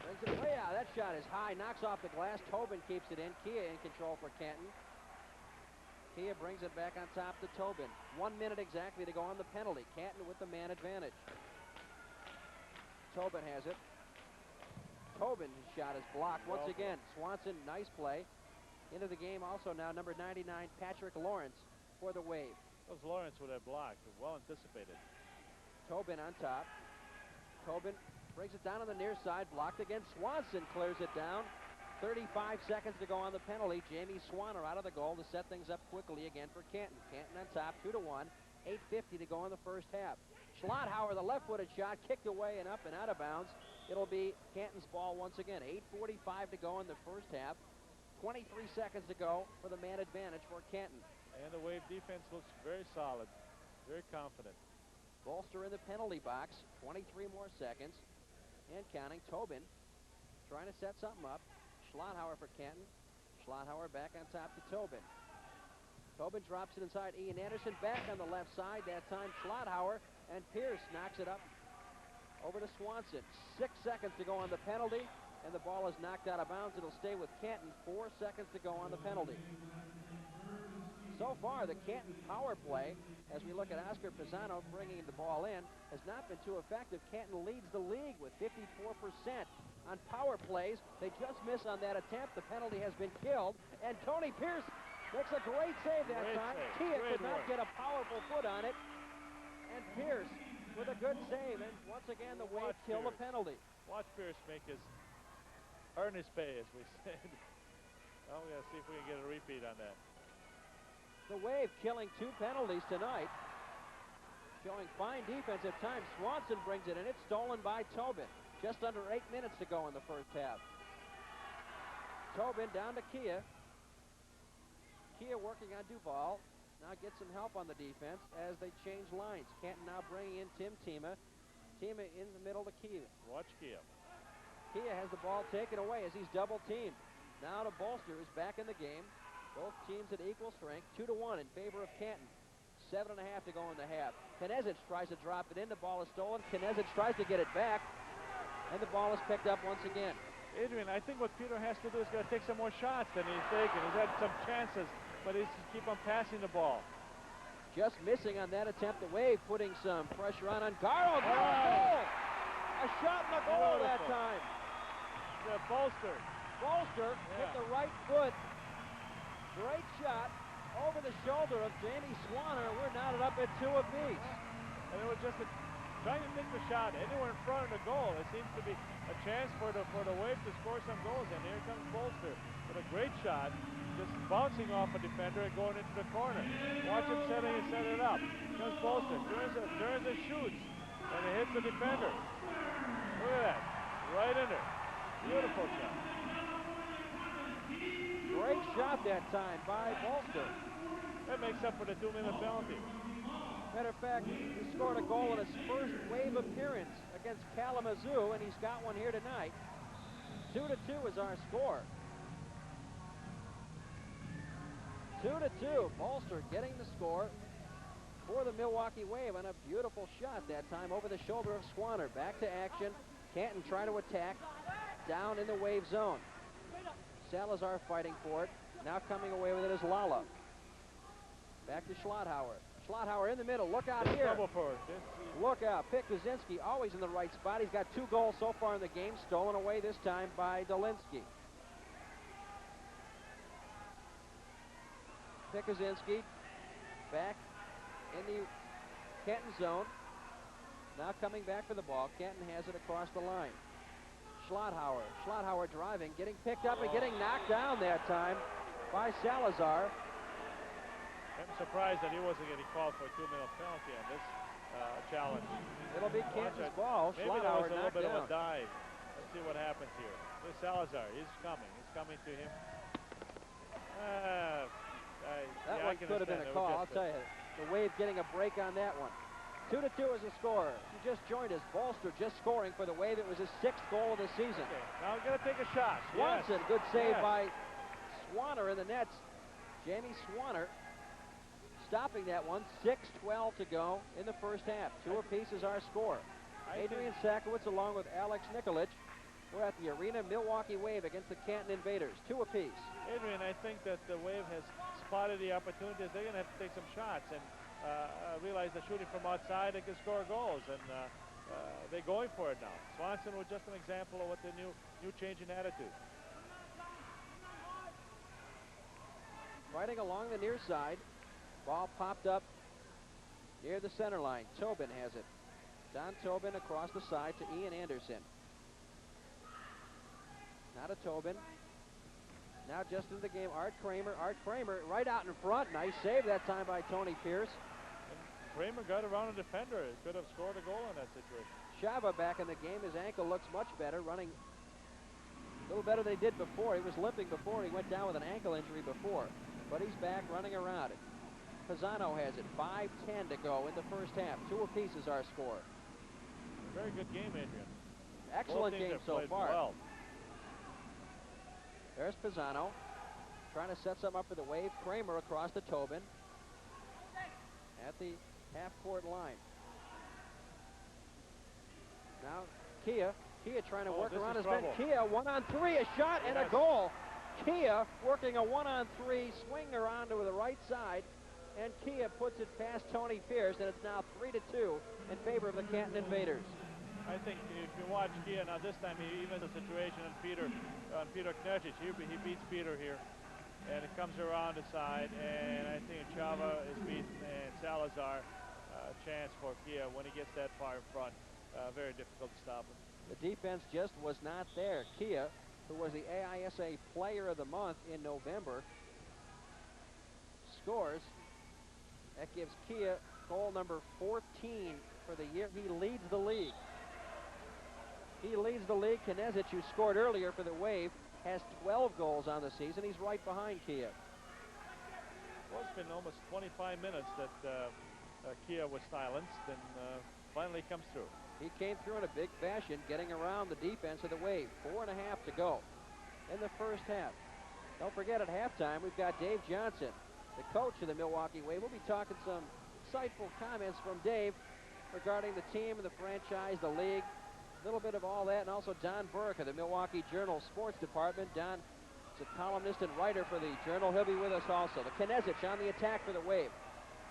Brings it way out. That shot is high. Knocks off the glass. Tobin keeps it in. Kia in control for Canton. Kia brings it back on top to Tobin. 1 minute exactly to go on the penalty. Canton with the man advantage. Tobin has it. Tobin's shot is blocked once again. Swanson, nice play. Into the game also now, number 99, Patrick Lawrence for the Wave. Those Lawrence with that block, well anticipated. Tobin on top. Tobin brings it down on the near side, blocked again. Swanson clears it down. 35 seconds to go on the penalty. Jamie Swanner out of the goal to set things up quickly again for Canton. Canton on top, 2-1. 8:50 to go in the first half. Schlotthauer, the left-footed shot, kicked away and up and out of bounds. It'll be Canton's ball once again. 8:45 to go in the first half. 23 seconds to go for the man advantage for Canton. And the Wave defense looks very solid, very confident. Bolster in the penalty box. 23 more seconds. And counting. Tobin trying to set something up. Schlotthauer for Canton. Schlotthauer back on top to Tobin. Tobin drops it inside. Ian Anderson back on the left side. That time Schlotthauer, and Pierce knocks it up over to Swanson. 6 seconds to go on the penalty, and the ball is knocked out of bounds. It'll stay with Canton. 4 seconds to go on the penalty. So far, the Canton power play, as we look at Oscar Pisano bringing the ball in, has not been too effective. Canton leads the league with 54% on power plays. They just miss on that attempt. The penalty has been killed, and Tony Pierce makes a great save that time. Kia could not get a powerful foot on it, and Pierce with a good save, and once again the Wave kill the penalty. Watch Pierce make his earn his pay, as we said. Well, we're going to see if we can get a repeat on that. The Wave killing 2 penalties tonight, showing fine defense at times. Swanson brings it in. It's stolen by Tobin. Just under 8 minutes to go in the first half. Tobin down to Kia. Kia working on Duval. Now gets some help on the defense as they change lines. Canton now bringing in Tim Tima. Tima in the middle to Kia. Watch Kia. Kia has the ball taken away as he's double teamed. Now to Bolster, who's back in the game. Both teams at equal strength. 2-1 in favor of Canton. 7.5 to go in the half. Knezich tries to drop it in. The ball is stolen. Knezich tries to get it back. And the ball is picked up once again. Adrian, I think what Peter has to do is got to take some more shots than he's taken. He's had some chances, but he's keep on passing the ball. Just missing on that attempt. The Wave putting some pressure on Ungaro. Goal! A shot in the goal that time. The Bolster. Bolster hit the right foot. Great shot over the shoulder of Jamie Swanner. We're knotted up at 2 apiece. And it was just trying to take the shot anywhere in front of the goal. It seems to be a chance for the Wave to score some goals. And here comes Bolster with a great shot, just bouncing off a defender and going into the corner. Watch him set it up. Comes Bolster, turns and shoots, and it hits the defender. Look at that, right in there. Beautiful shot. Great shot that time by Bolster. That makes up for the 2-minute penalty. Matter of fact, he scored a goal in his first Wave appearance against Kalamazoo, and he's got one here tonight. 2-2 is our score. 2-2. Bolster getting the score for the Milwaukee Wave on a beautiful shot that time over the shoulder of Swanner. Back to action. Canton trying to attack down in the Wave zone. Salazar fighting for it. Now coming away with it is Lala. Back to Schlotthauer. Schlotthauer in the middle. Look out here. Trouble for this. Look out. Pikuzinski always in the right spot. He's got 2 goals so far in the game, stolen away this time by Dolinsky. Pikuzinski back in the Canton zone. Now coming back for the ball. Canton has it across the line. Schlotthauer. Schlotthauer driving, getting picked up and getting knocked down that time by Salazar. I'm surprised that he wasn't getting called for a 2-minute penalty on this challenge. It'll be Canton's ball. Maybe there was a little bit down. of a dive. Let's see what happens here. Here's Salazar. He's coming. He's coming to him. That one could have been a call. I'll tell you. The Wave getting a break on that one. 2-2 is the score. If you just joined us, Bolster just scoring for the Wave. It was his 6th goal of the season. Okay. Now we're going to take a shot. Swanson, yes. good save yes. by Swanner in the nets. Jamie Swanner stopping that one. 6:12 to go in the first half. 2 apiece is our score. Adrian Sakowitz along with Alex Nikolic. We're at the arena. Milwaukee Wave against the Canton Invaders. 2 apiece. Adrian, I think that the Wave has spotted the opportunities. They're going to have to take some shots and realize that shooting from outside, they can score goals, and they're going for it now. Swanson was just an example of what the new change in attitude. Fighting along the near side. Ball popped up near the center line. Tobin has it. Don Tobin across the side to Ian Anderson. Now to Tobin. Now just in the game, Art Kramer. Art Kramer right out in front. Nice save that time by Tony Pierce. And Kramer got around a defender. He could have scored a goal in that situation. Shava back in the game. His ankle looks much better, running a little better than he did before. He was limping before. He went down with an ankle injury before. But he's back running around it. Pisano has it. 5:10 to go in the first half. 2 apiece is our score. Very good game, Adrian. Excellent game so far. Well. There's Pisano trying to set something up for the Wave. Kramer across to Tobin at the half-court line. Now Kia trying to work around his man. Kia 1-on-3, a shot and a goal. Kia working a 1-on-3, swing around to the right side, and Kia puts it past Tony Pierce, and it's now 3-2 in favor of the Canton Invaders. I think if you watch Kia now, this time he even the situation on Peter Knesic. He beats Peter here, and it comes around the side, and I think Chava is beaten, and Salazar chance for Kia when he gets that far in front. Very difficult to stop him. The defense just was not there. Kia, who was the AISA Player of the Month in November, scores. That gives Kia goal number 14 for the year. He leads the league. Knesic, who scored earlier for the Wave, has 12 goals on the season. He's right behind Kia. Well, it's been almost 25 minutes that Kia was silenced, and finally comes through. He came through in a big fashion, getting around the defense of the Wave. 4.5 to go in the first half. Don't forget, at halftime, we've got Dave Johnson, the coach of the Milwaukee Wave. We'll be talking some insightful comments from Dave regarding the team and the franchise, the league, a little bit of all that, and also Don Burke of the Milwaukee Journal Sports Department. Don is a columnist and writer for the Journal. He'll be with us also. The Knesic on the attack for the Wave.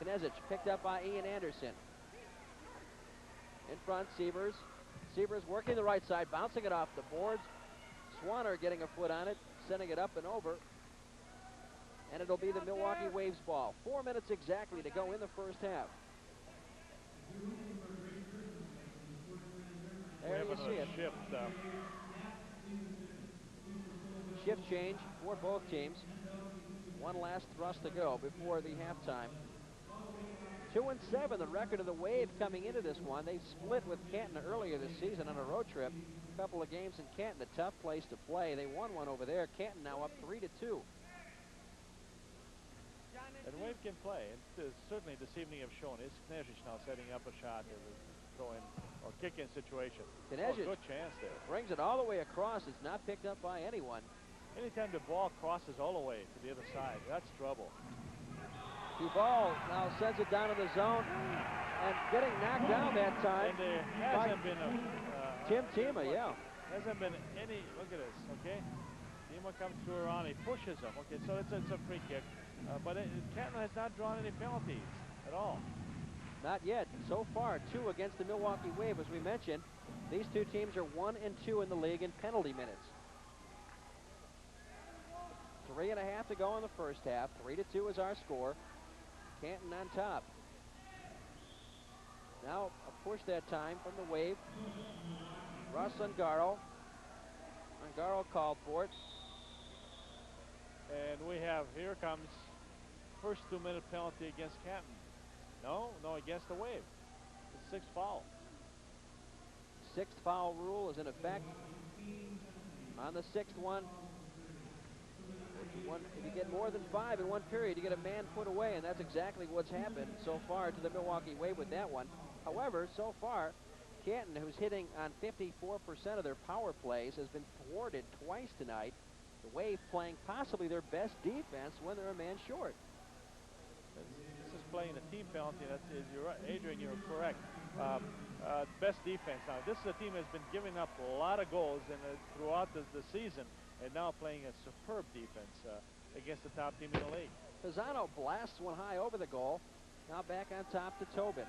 Knesic picked up by Ian Anderson. In front, Sievers. Sievers working the right side, bouncing it off the boards. Swanner getting a foot on it, sending it up and over. And it'll be the Milwaukee Waves ball. 4 minutes exactly to go in the first half. There you see it. Shift change for both teams. One last thrust to go before the halftime. 2-7, the record of the Wave coming into this one. They split with Canton earlier this season on a road trip. A couple of games in Canton, a tough place to play. They won one over there. Canton now up 3-2. And Wave can play. And certainly this evening have shown is Knesic now setting up a shot to throw in or kick in situation. Knesic good chance there. Brings it all the way across. It's not picked up by anyone. Anytime the ball crosses all the way to the other side, that's trouble. Duval now sends it down in the zone and getting knocked down that time. And there hasn't been a Tim Tima, yeah. Hasn't been any. Look at this, okay? The Nima comes through around, he pushes him. Okay, so it's a free kick. But Canton has not drawn any penalties at all. Not yet. So far, 2 against the Milwaukee Wave. As we mentioned, these two teams are 1 and 2 in the league in penalty minutes. 3.5 to go in the first half. 3-2 is our score. Canton on top. Now a push that time from the Wave. Russ Ungaro. Ungaro called for it. And we have, here comes first 2-minute penalty against Canton. No, against the Wave. It's 6th foul. 6th foul rule is in effect. On the 6th one, if you get more than 5 in one period, you get a man put away, and that's exactly what's happened so far to the Milwaukee Wave with that one. However, so far, Canton, who's hitting on 54% of their power plays, has been thwarted twice tonight. The Wave playing possibly their best defense when they're a man short. This is playing a team penalty. You're right, Adrian, you're correct. Best defense. Now, this is a team that's been giving up a lot of goals throughout the season, and now playing a superb defense against the top team in the league. Pisano blasts one high over the goal. Now back on top to Tobin.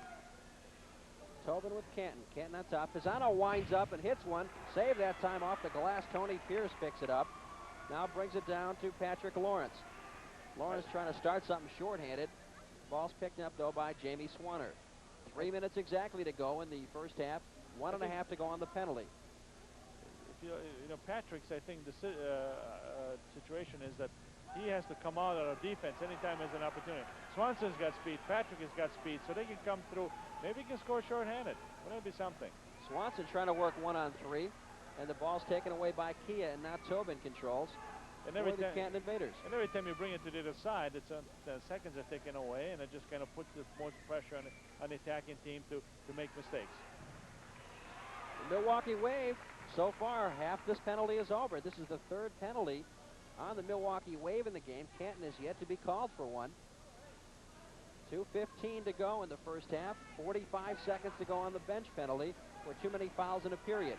Tobin with Canton. Canton on top. Pisano winds up and hits one. Save that time off the glass. Tony Pierce picks it up. Now brings it down to Patrick Lawrence. Lawrence trying to start something shorthanded. Ball's picked up, though, by Jamie Swanner. 3 minutes exactly to go in the first half. 1.5 to go on the penalty. You know, Patrick's, I think, the situation is that he has to come out of defense anytime there's an opportunity. Swanson's got speed. Patrick has got speed, so they can come through. Maybe he can score shorthanded. Wouldn't it be something? Swanson trying to work 1-on-3, and the ball's taken away by Kia, and now Tobin controls. And every the Canton Invaders. And every time you bring it to the other side, it's the seconds are taken away, and it just kind of puts the most pressure on the attacking team to make mistakes. The Milwaukee Wave, so far, half this penalty is over. This is the 3rd penalty on the Milwaukee Wave in the game. Canton is yet to be called for one. 2:15 to go in the first half. 45 seconds to go on the bench penalty for too many fouls in a period.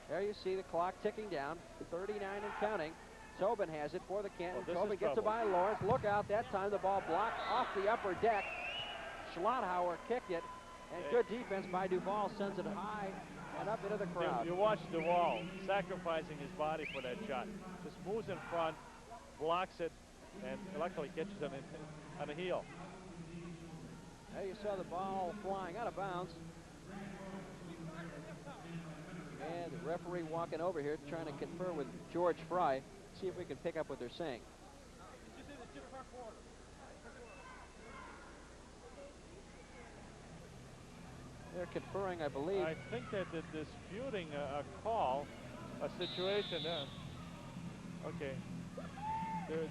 There you see the clock ticking down. 39 and counting. Tobin has it for the Canton. Tobin gets it by Lawrence. Look out, that time the ball blocked off the upper deck. Schlotthauer kicked it, and good defense by Duvall sends it high and up into the crowd. You watch Duvall sacrificing his body for that shot. Just moves in front, blocks it, and luckily catches him on the heel. There you saw the ball flying out of bounds. And the referee walking over here trying to confer with George Fry. See if we can pick up what they're saying. They're conferring, I believe. I think that they're disputing a call, a situation. Okay.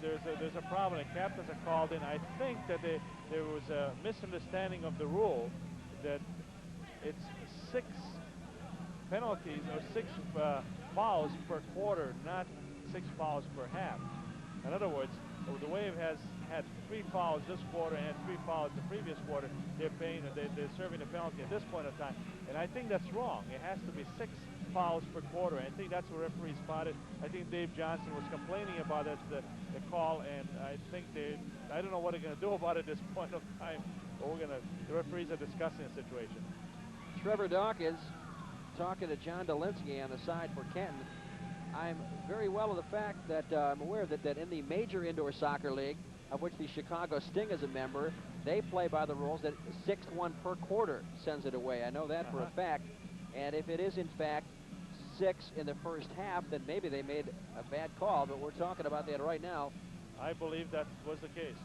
There's a problem. The captains are called in. I think that there was a misunderstanding of the rule that it's 6 penalties or 6 fouls per quarter, not 6 fouls per half. In other words, the Wave has had 3 fouls this quarter and 3 fouls the previous quarter. They're serving the penalty at this point in time, and I think that's wrong. It has to be 6 fouls per quarter. I think that's what referee spotted. I think Dave Johnson was complaining about it, the call, and I think I don't know what they're going to do about it at this point of time. But the referees are discussing the situation. Trevor Dawkins talking to John Dolinsky on the side for Canton. I'm very well of the fact that I'm aware that in the major indoor soccer league, of which the Chicago Sting is a member, they play by the rules that 6-1 per quarter sends it away. I know that for a fact. And if it is in fact 6 in the first half, then maybe they made a bad call, but we're talking about that right now. I believe that was the case.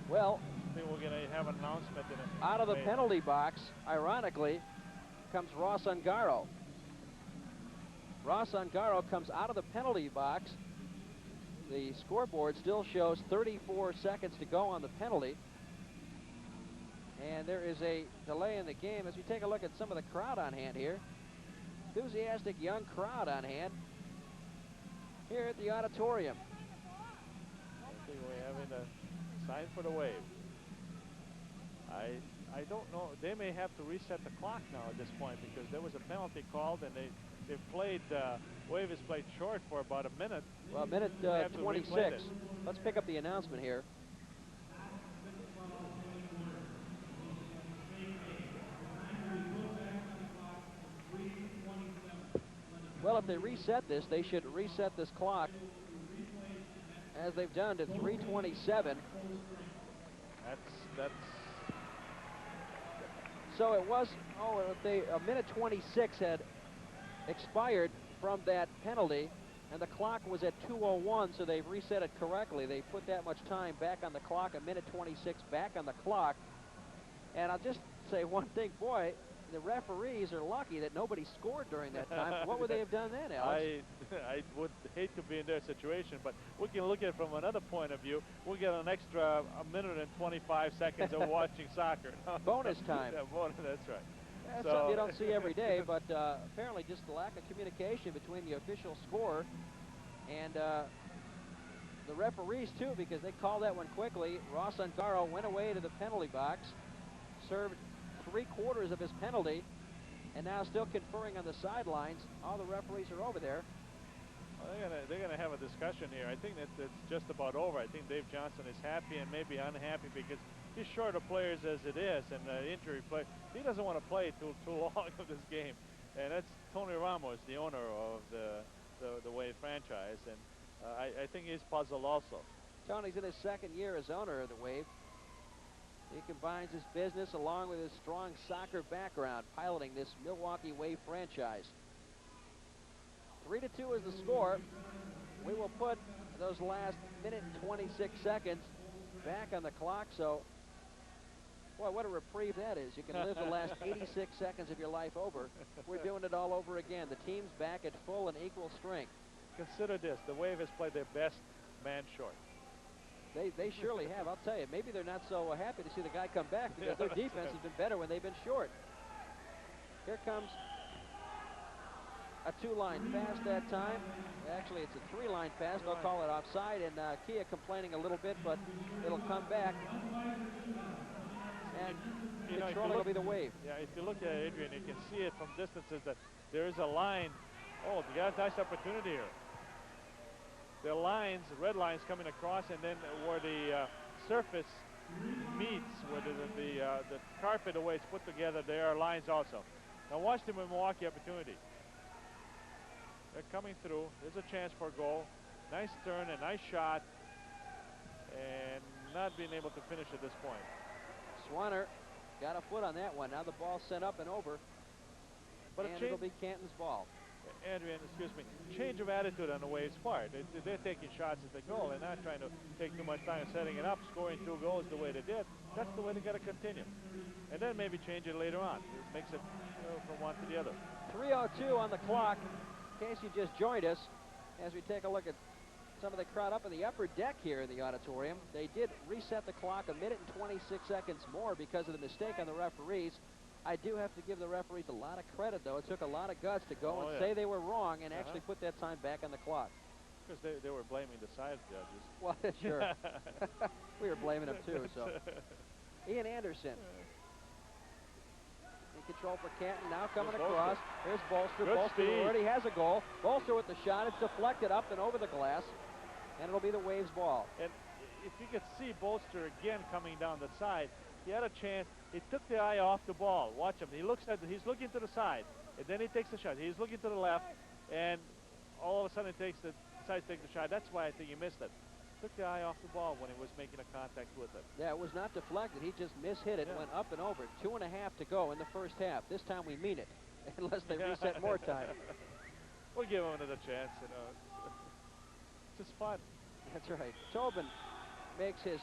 Well, I think we're going to have an announcement in a out of the penalty box, ironically, comes Ross Ungaro. Ross Ungaro comes out of the penalty box. The scoreboard still shows 34 seconds to go on the penalty. And there is a delay in the game as we take a look at some of the crowd on hand here. Enthusiastic young crowd on hand here at the auditorium. I think we're having a sign for the Wave. I don't know. They may have to reset the clock now at this point because there was a penalty called and they've played, Wave has played short for about a minute. Well, minute They have to replay 26. this. Let's pick up the announcement here. Well, if they reset this, they should reset this clock as they've done to 3:27. That's. So it was, a minute 26 had expired from that penalty, and the clock was at 2:01, so they've reset it correctly. They put that much time back on the clock, a minute 26 back on the clock. And I'll just say one thing, boy, the referees are lucky that nobody scored during that time. What would they have done then, Alex? I would hate to be in their situation, but we can look at it from another point of view. We'll get an extra minute and 25 seconds of watching soccer. Bonus time. Yeah, bonus, that's right. That's something you don't see every day, but apparently just the lack of communication between the official scorer and the referees, too, because they called that one quickly. Ross Ungaro went away to the penalty box, served 3/4 of his penalty, and now still conferring on the sidelines. All the referees are over there. Well, they're gonna have a discussion here. I think that it's just about over. I think Dave Johnson is happy and maybe unhappy because he's short of players as it is, and injury play. He doesn't want to play too long of this game, and that's Tony Ramos, the owner of the Wave franchise, and I think he's puzzled also. Tony's in his second year as owner of the Wave. He combines his business along with his strong soccer background, piloting this Milwaukee Wave franchise. 3-2 is the score. We will put those last minute and 26 seconds back on the clock. So, boy, what a reprieve that is. You can live the last 86 seconds of your life over. We're doing it all over again. The team's back at full and equal strength. Consider this. The Wave has played their best man short. They surely have. I'll tell you, maybe they're not so happy to see the guy come back because their defense has been better when they've been short. Here comes a 2-line pass that time. Actually, it's a 3-line pass. They'll call it offside, and Kia complaining a little bit, but it'll come back. And controlling will be the Wave. Yeah, if you look at it, Adrian, you can see it from distances that there is a line. Oh, the guy's nice opportunity here. The lines, red lines coming across, and then where the surface meets, where the carpet, the way it's put together, there are lines also. Now watch the Milwaukee opportunity. They're coming through. There's a chance for a goal. Nice turn, a nice shot, and not being able to finish at this point. Swanner got a foot on that one. Now the ball sent up and over, but it'll be Canton's ball. Adrian, excuse me, change of attitude on the Wave's part. They're taking shots at the goal. They're not trying to take too much time setting it up, scoring 2 goals the way they did. That's the way they got to continue. And then maybe change it later on. It makes it from one to the other. 3:02 on the clock. In case you just joined us, as we take a look at some of the crowd up in the upper deck here in the auditorium, they did reset the clock a minute and 26 seconds more because of the mistake on the referees. I do have to give the referees a lot of credit, though. It took a lot of guts to go and say they were wrong and actually put that time back on the clock. Because they were blaming the side judges. Well, sure. We were blaming them, too. So, Ian Anderson in control for Canton. Now coming across. Here's Bolster. Bolster already has a goal. Bolster with the shot. It's deflected up and over the glass, and it'll be the Wave's ball. And if you could see Bolster again coming down the side, he had a chance. He took the eye off the ball. Watch him. He looks at. He's looking to the side, and then he takes the shot. He's looking to the left, and all of a sudden he decides to take the shot. That's why I think he missed it. Took the eye off the ball when he was making a contact with it. Yeah, it was not deflected. He just mishit it. Went up and over. 2.5 to go in the first half. This time we mean it, unless they reset more time. We'll give him another chance. You know, it's just fun. That's right. Tobin makes his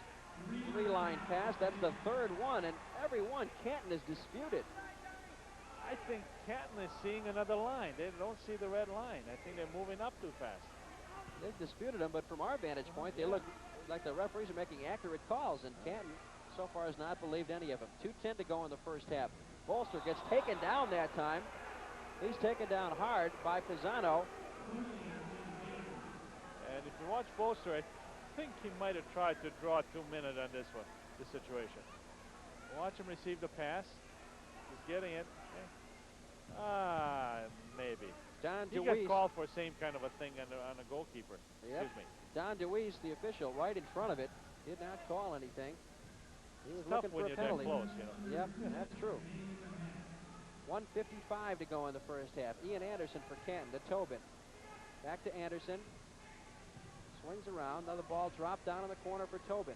3-line pass. That's the 3rd one, and every one Canton is disputed. I think Canton is seeing another line. They don't see the red line. I think they're moving up too fast. They've disputed them, but from our vantage point, they look like the referees are making accurate calls, and Canton so far has not believed any of them. 2:10 to go in the first half. Bolster gets taken down that time. He's taken down hard by Pisano. And if you watch Bolster, I think he might have tried to draw 2 minutes on this one, this situation. Watch him receive the pass. He's getting it. Maybe. Don He DeWeese. got called for the same kind of a thing on a goalkeeper. Yep. Excuse me. Don DeWeese, the official, right in front of it, did not call anything. He was It's tough looking when for a you're penalty. that close, you know. Yep, that's true. 1:55 to go in the first half. Ian Anderson for Canton to Tobin. Back to Anderson. Swings around. Another ball dropped down in the corner for Tobin.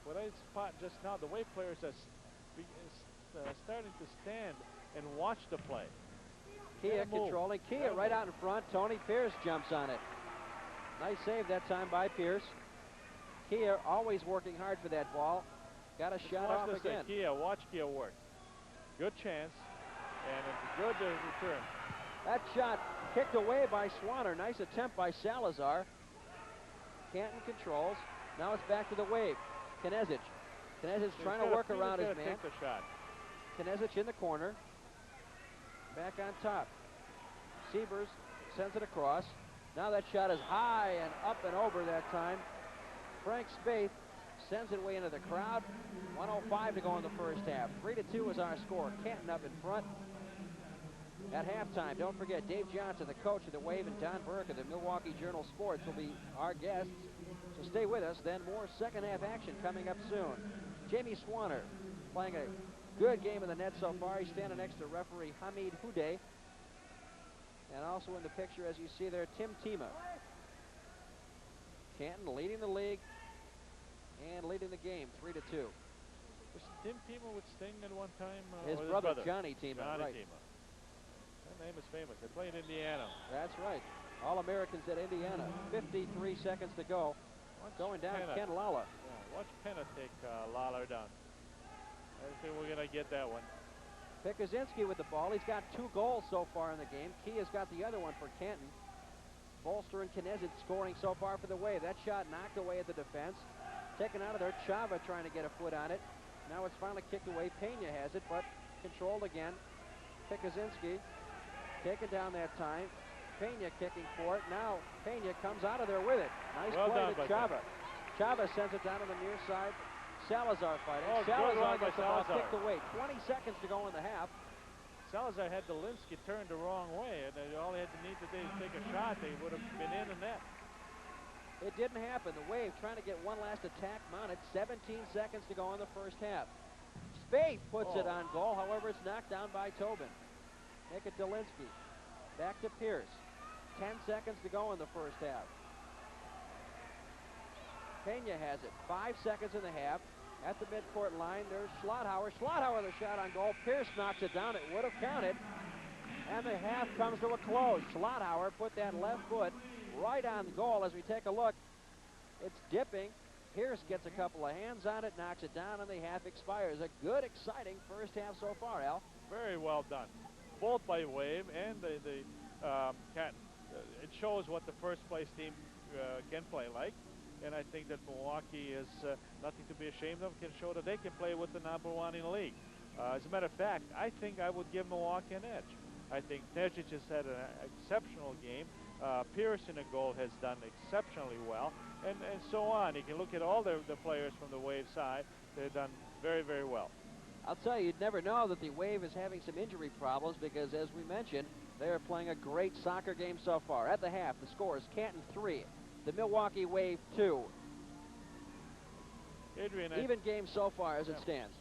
What I spot just now, the way players are starting to stand and watch the play. Kia controlling. Kia right out in front. Tony Pierce jumps on it. Nice save that time by Pierce. Kia always working hard for that ball. Got a shot off again. Watch Kia work. Good chance and a good return. That shot kicked away by Swanner. Nice attempt by Salazar. Canton controls. Now it's back to the Wave. Knezich. Knezich trying to work around his man. Take the shot. Knezich in the corner. Back on top. Sievers sends it across. Now that shot is high and up and over that time. Frank Spaeth sends it way into the crowd. 1:05 to go in the first half. 3-2 is our score. Canton up in front. At halftime, don't forget Dave Johnson, the coach of the Wave, and Don Burke of the Milwaukee Journal Sports will be our guests. So stay with us. Then more second half action coming up soon. Jamie Swanner playing a good game in the net so far. He's standing next to referee Hamid Houdet. And also in the picture, as you see there, Tim Tima. Canton leading the league and leading the game, 3-2. Was Tim Tima with Sting at one time? His brother, Johnny Tima. Johnny right. Tima. That name is famous. They play in Indiana. That's right. All-Americans at Indiana. 53 seconds to go. Going down Ken Lala. Yeah, watch Penna take Lala down. I think we're going to get that one. Pikuzinski with the ball. He's got 2 goals so far in the game. Kia's got the other one for Canton. Bolster and Knezich scoring so far for the Wave. That shot knocked away at the defense. Taken out of there. Chava trying to get a foot on it. Now it's finally kicked away. Pena has it, but controlled again. Pikuzinski taken down that time. Pena kicking for it. Now Pena comes out of there with it. Nice play to Chava. Chava sends it down to the near side. Salazar fighting. Salazar gets the ball kicked away. 20 seconds to go in the half. Salazar had Delinsky turned the wrong way, and all they had to need to do is take a shot. They would have been in the net. It didn't happen. The Wave trying to get one last attack mounted. 17 seconds to go in the first half. Spaeth puts it on goal. However, it's knocked down by Tobin. Make it Delinsky. Back to Pierce. 10 seconds to go in the first half. Pena has it. 5 seconds in the half. At the midcourt line, there's Schlotthauer. Schlotthauer the shot on goal. Pierce knocks it down. It would have counted. And the half comes to a close. Schlotthauer put that left foot right on goal. As we take a look, it's dipping. Pierce gets a couple of hands on it, knocks it down, and the half expires. A good, exciting first half so far, Al. Very well done. Both by Wave and the Canton. It shows what the first place team can play like. And I think that Milwaukee is nothing to be ashamed of, can show that they can play with the number 1 in the league. As a matter of fact, I think I would give Milwaukee an edge. I think Knezich has had an exceptional game. Pierce in a goal has done exceptionally well, and so on. You can look at all the players from the Wave side. They've done very, very well. I'll tell you, you'd never know that the Wave is having some injury problems because, as we mentioned, they are playing a great soccer game so far. At the half, the score is Canton 3. The Milwaukee Wave 2. Adrian, even game so far as it stands.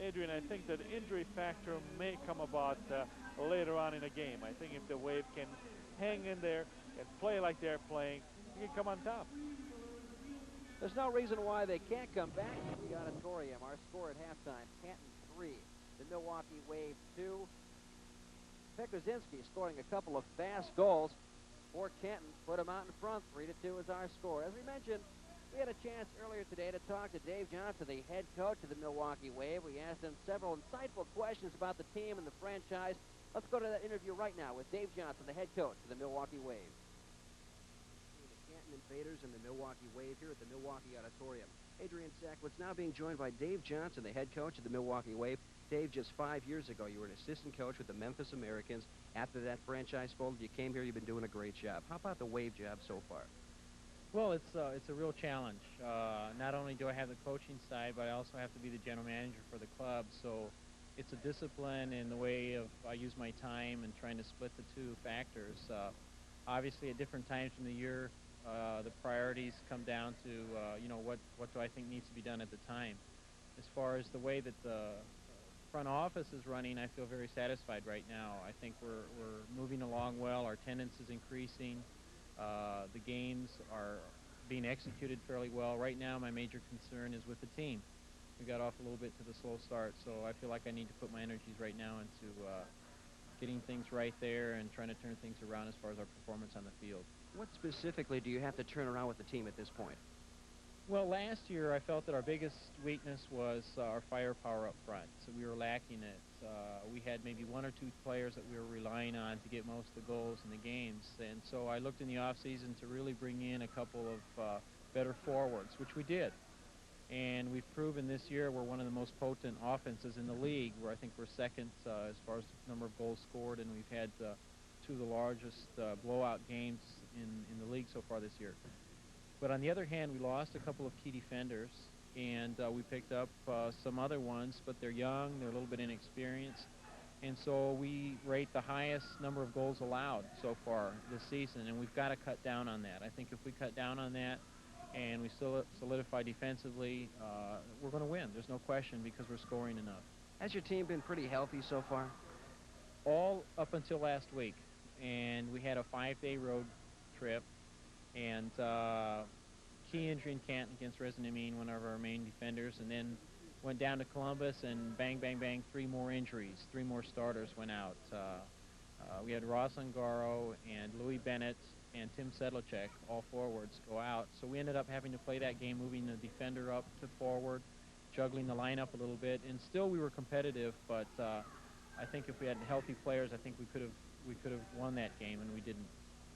Adrian, I think that injury factor may come about later on in the game. I think if the Wave can hang in there and play like they're playing, they can come on top. There's no reason why they can't come back to the auditorium. Our score at halftime, Canton 3, the Milwaukee Wave 2. Pikuzinski scoring a couple of fast goals for Canton, put him out in front. 3-2 is our score. As we mentioned, we had a chance earlier today to talk to Dave Johnson, the head coach of the Milwaukee Wave. We asked him several insightful questions about the team and the franchise. Let's go to that interview right now with Dave Johnson, the head coach of the Milwaukee Wave. The Canton Invaders and the Milwaukee Wave here at the Milwaukee Auditorium. Adrian Sackwitz now being joined by Dave Johnson, the head coach of the Milwaukee Wave. Dave, just 5 years ago, you were an assistant coach with the Memphis Americans. After that franchise folded, you came here, you've been doing a great job. How about the Wave job so far? Well, it's a real challenge. Not only do I have the coaching side, but I also have to be the general manager for the club. So it's a discipline in the way of I use my time and trying to split the two factors. Obviously, at different times in the year, the priorities come down to you know, what do I think needs to be done at the time. As far as the way that the front office is running, I feel very satisfied right now. I think we're moving along well. Our attendance is increasing. The games are being executed fairly well. Right now, my major concern is with the team. We got off a little bit to the slow start, so I feel like I need to put my energies right now into getting things right there and trying to turn things around as far as our performance on the field. What specifically do you have to turn around with the team at this point? Well, last year I felt that our biggest weakness was our firepower up front. So we were lacking it. We had maybe one or two players that we were relying on to get most of the goals in the games. And so I looked in the offseason to really bring in a couple of better forwards, which we did. And we've proven this year we're one of the most potent offenses in the league, where I think we're second as far as the number of goals scored, and we've had two of the largest blowout games in the league so far this year. But on the other hand, we lost a couple of key defenders, and we picked up some other ones, but they're young, they're a little bit inexperienced, and so we rate the highest number of goals allowed so far this season, and we've got to cut down on that. I think if we cut down on that and we still solidify defensively, we're going to win. There's no question, because we're scoring enough. Has your team been pretty healthy so far? All up until last week, and we had a 5-day road trip, and key injury in Canton against Resident Mean, one of our main defenders, and then went down to Columbus, and bang, bang, bang, 3 more injuries. 3 more starters went out. We had Ross Ungaro and Louis Bennett and Tim Sedlacek, all forwards, go out. So we ended up having to play that game, moving the defender up to forward, juggling the lineup a little bit, and still we were competitive, but I think if we had healthy players, I think we could have won that game, and we didn't.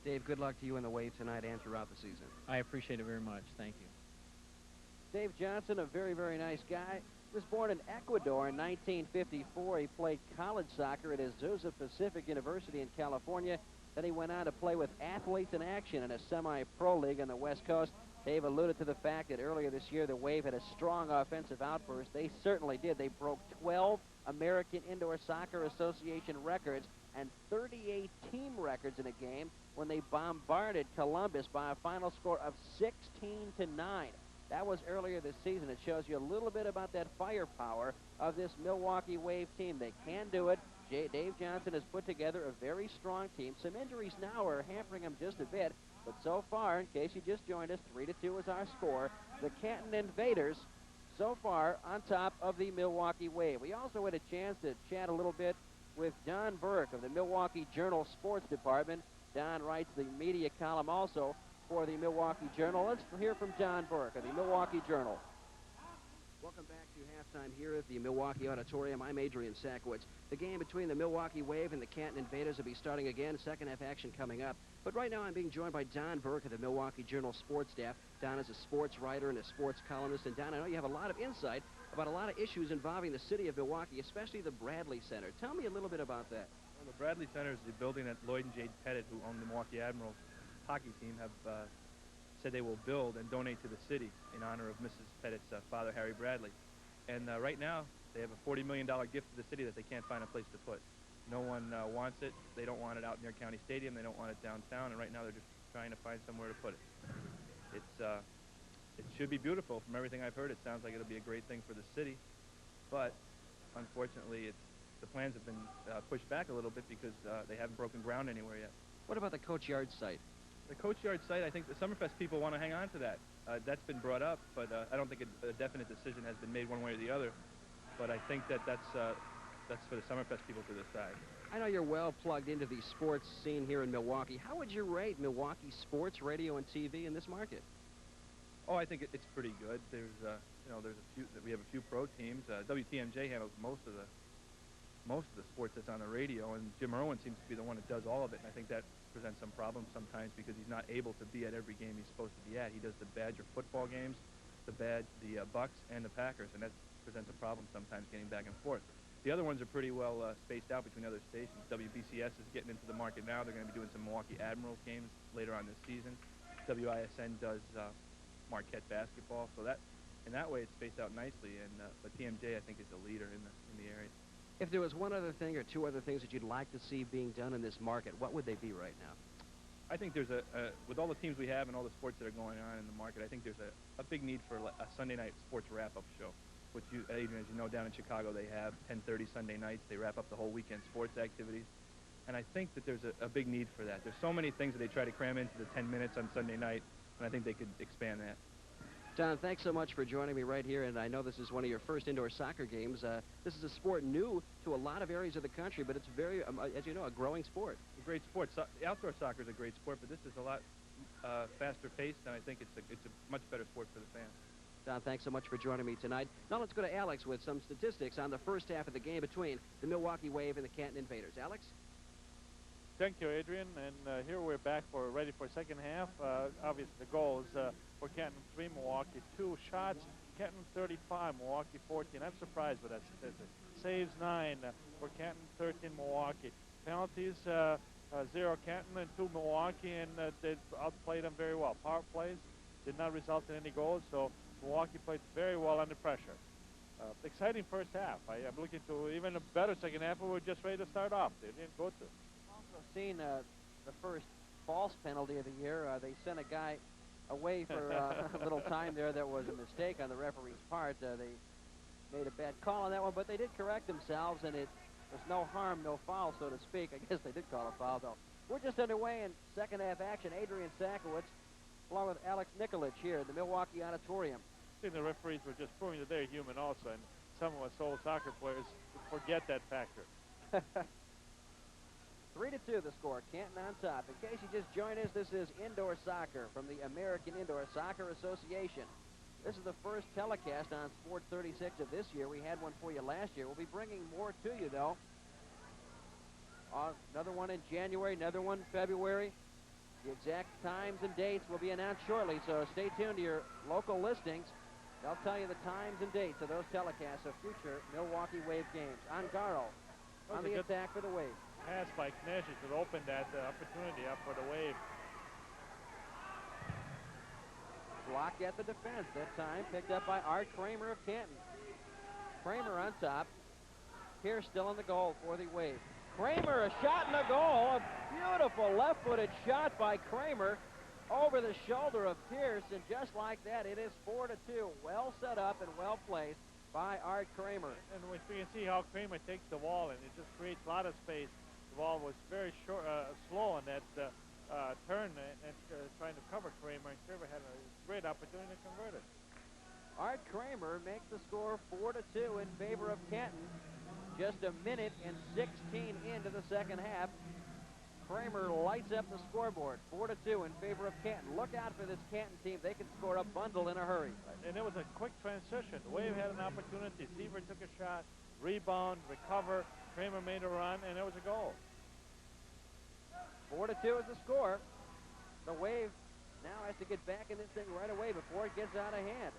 Dave, good luck to you in the Wave tonight and throughout the season. I appreciate it very much. Thank you. Dave Johnson, a very, very nice guy. Was born in Ecuador in 1954. He played college soccer at Azusa Pacific University in California. Then he went on to play with Athletes in Action in a semi-pro league on the West Coast. Dave alluded to the fact that earlier this year the Wave had a strong offensive outburst. They certainly did. They broke 12 American Indoor Soccer Association records and 38 team records in a game when they bombarded Columbus by a final score of 16-9. That was earlier this season. It shows you a little bit about that firepower of this Milwaukee Wave team. They can do it. Dave Johnson has put together a very strong team. Some injuries now are hampering them just a bit, but so far, in case you just joined us, 3-2 is our score. The Canton Invaders, so far, on top of the Milwaukee Wave. We also had a chance to chat a little bit with Don Burke of the Milwaukee Journal Sports Department. Don writes the media column also for the Milwaukee Journal. Let's hear from Don Burke of the Milwaukee Journal. Welcome back to halftime here at the Milwaukee Auditorium. I'm Adrian Sakowitz. The game between the Milwaukee Wave and the Canton Invaders will be starting again. Second half action coming up. But right now I'm being joined by Don Burke of the Milwaukee Journal sports staff. Don is a sports writer and a sports columnist. And Don, I know you have a lot of insight about a lot of issues involving the city of Milwaukee, especially the Bradley Center. Tell me a little bit about that. Well, the Bradley Center is the building that Lloyd and Jade Pettit, who own the Milwaukee Admirals hockey team, have said they will build and donate to the city in honor of Mrs. Pettit's father, Harry Bradley. And right now, they have a $40 million gift to the city that they can't find a place to put. No one wants it. They don't want it out near County Stadium. They don't want it downtown. And right now, they're just trying to find somewhere to put it. It should be beautiful. From everything I've heard, it sounds like it'll be a great thing for the city. But unfortunately, the plans have been pushed back a little bit because they haven't broken ground anywhere yet. What about the Coach Yard site? The Coach Yard site, I think the Summerfest people want to hang on to that. That's been brought up, but I don't think a definite decision has been made one way or the other. But I think that's for the Summerfest people to decide. I know you're well plugged into the sports scene here in Milwaukee. How would you rate Milwaukee sports, radio, and TV in this market? Oh, I think it's pretty good. There's we have a few pro teams. WTMJ handles most of the sports that's on the radio, and Jim Irwin seems to be the one that does all of it. And I think that presents some problems sometimes because he's not able to be at every game he's supposed to be at. He does the Badger football games, the Bucks, and the Packers, and that presents a problem sometimes getting back and forth. The other ones are pretty well spaced out between other stations. WBCS is getting into the market now. They're going to be doing some Milwaukee Admirals games later on this season. WISN does Marquette basketball, so that in that way it's spaced out nicely. And but TMJ I think is the leader in the area. If there was one other thing or two other things that you'd like to see being done in this market, what would they be right now? I think there's with all the teams we have and all the sports that are going on in the market, I think there's a big need for a Sunday night sports wrap-up show, which Adrian, as you know, down in Chicago, they have 10:30 Sunday nights. They wrap up the whole weekend sports activities. And I think that there's a big need for that. There's so many things that they try to cram into the 10 minutes on Sunday night, and I think they could expand that. Don, thanks so much for joining me right here, and I know this is one of your first indoor soccer games. This is a sport new to a lot of areas of the country, but it's very, as you know, a growing sport. A great sport. Outdoor soccer is a great sport, but this is a lot faster paced, and I think it's a much better sport for the fans. Don, thanks so much for joining me tonight. Now let's go to Alex with some statistics on the first half of the game between the Milwaukee Wave and the Canton Invaders. Alex? Thank you, Adrian. And here we're back ready for second half. Obviously, the goals for Canton 3, Milwaukee 2. Shots, Canton 35, Milwaukee 14. I'm surprised with that statistic. Saves 9 for Canton 13, Milwaukee. Penalties, 0 Canton and 2 Milwaukee, and they outplayed them very well. Power plays did not result in any goals, so Milwaukee played very well under pressure. Exciting first half. I'm looking to even a better second half. We were just ready to start off. They didn't go to. Also seen the first false penalty of the year. They sent a guy away for a little time there. That was a mistake on the referee's part. They made a bad call on that one, but they did correct themselves, and it was no harm, no foul, so to speak. I guess they did call a foul, though. We're just underway in second half action. Adrian Sakowicz, along with Alex Nikolic here at the Milwaukee Auditorium. I think the referees were just proving that they're human also, and some of us old soccer players forget that factor. 3-2 the score. Canton on top. In case you just joined us, this is indoor soccer from the American Indoor Soccer Association. This is the first telecast on Sport 36 of this year. We had one for you last year. We'll be bringing more to you, though. Another one in January, another one in February. The exact times and dates will be announced shortly, so stay tuned to your local listings. They'll tell you the times and dates of those telecasts of future Milwaukee Wave games. Angaro on the attack for the Wave. Pass by Knesh would open that opportunity up for the Wave. Block at the defense that time, picked up by Art Kramer of Canton. Kramer on top. Pierce still in the goal for the Wave. Kramer, a shot in the goal. A beautiful left-footed shot by Kramer over the shoulder of Pierce, and just like that, it is 4-2. Well set up and well placed by Art Kramer. And we can see how Kramer takes the ball, and it just creates a lot of space. The ball was very short, slow on that turn and trying to cover Kramer, and Kramer had a great opportunity to convert it. Art Kramer makes the score 4-2 in favor of Canton. Just a minute and 16 into the second half. Kramer lights up the scoreboard. 4-2 in favor of Canton. Look out for this Canton team. They can score a bundle in a hurry. And it was a quick transition. The Wave had an opportunity. Seaver took a shot, rebound, recover. Kramer made a run, and it was a goal. 4-2 is the score. The Wave now has to get back in this thing right away before it gets out of hand.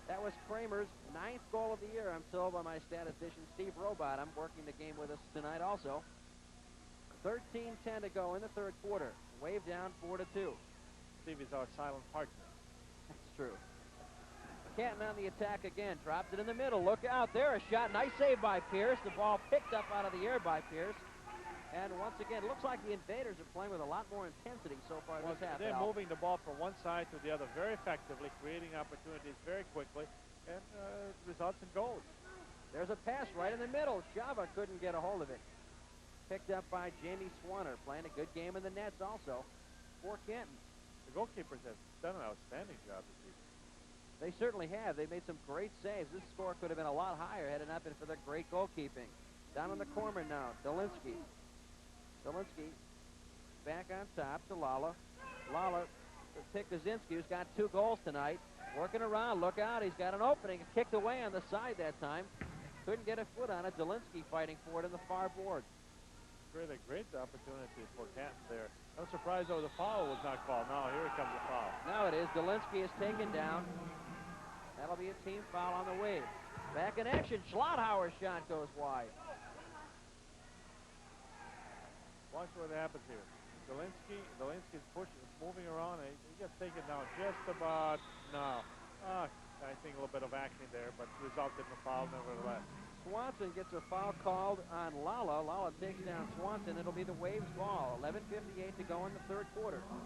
That was Kramer's 9th goal of the year, I'm told by my statistician, Steve Robot. I'm working the game with us tonight also. 13:10 to go in the third quarter. Wave down 4-2. Steve is our silent partner. That's true. Canton on the attack again. Drops it in the middle. Look out there. A shot. Nice save by Pierce. The ball picked up out of the air by Pierce. And once again, looks like the Invaders are playing with a lot more intensity so far this half. They're moving the ball from one side to the other very effectively, creating opportunities very quickly, and results in goals. There's a pass right in the middle. Shava couldn't get a hold of it. Picked up by Jamie Swanner, playing a good game in the nets also for Canton. The goalkeepers have done an outstanding job this season. They certainly have. They made some great saves. This score could have been a lot higher had it not been for their great goalkeeping. Down in the corner now, Dolinsky. Dolinsky back on top to Lala. Lala to pick Kaczynski, who's got 2 goals tonight. Working around, look out, he's got an opening. Kicked away on the side that time. Couldn't get a foot on it. Dolinsky fighting for it in the far board. Really great opportunity for Canton there. I'm surprised, though, the foul was not called. Now, here comes the foul. Now it is. Dolinsky is taken down. That'll be a team foul on the Wave. Back in action. Schlotthauer's shot goes wide. Watch what happens here. Dolinsky's pushing, moving around. He gets taken down just about now. I think, a little bit of acne there, but resulted in a foul nevertheless. Swanson gets a foul called on Lala. Lala takes down Swanson. It'll be the Waves' ball. 11:58 to go in the third quarter.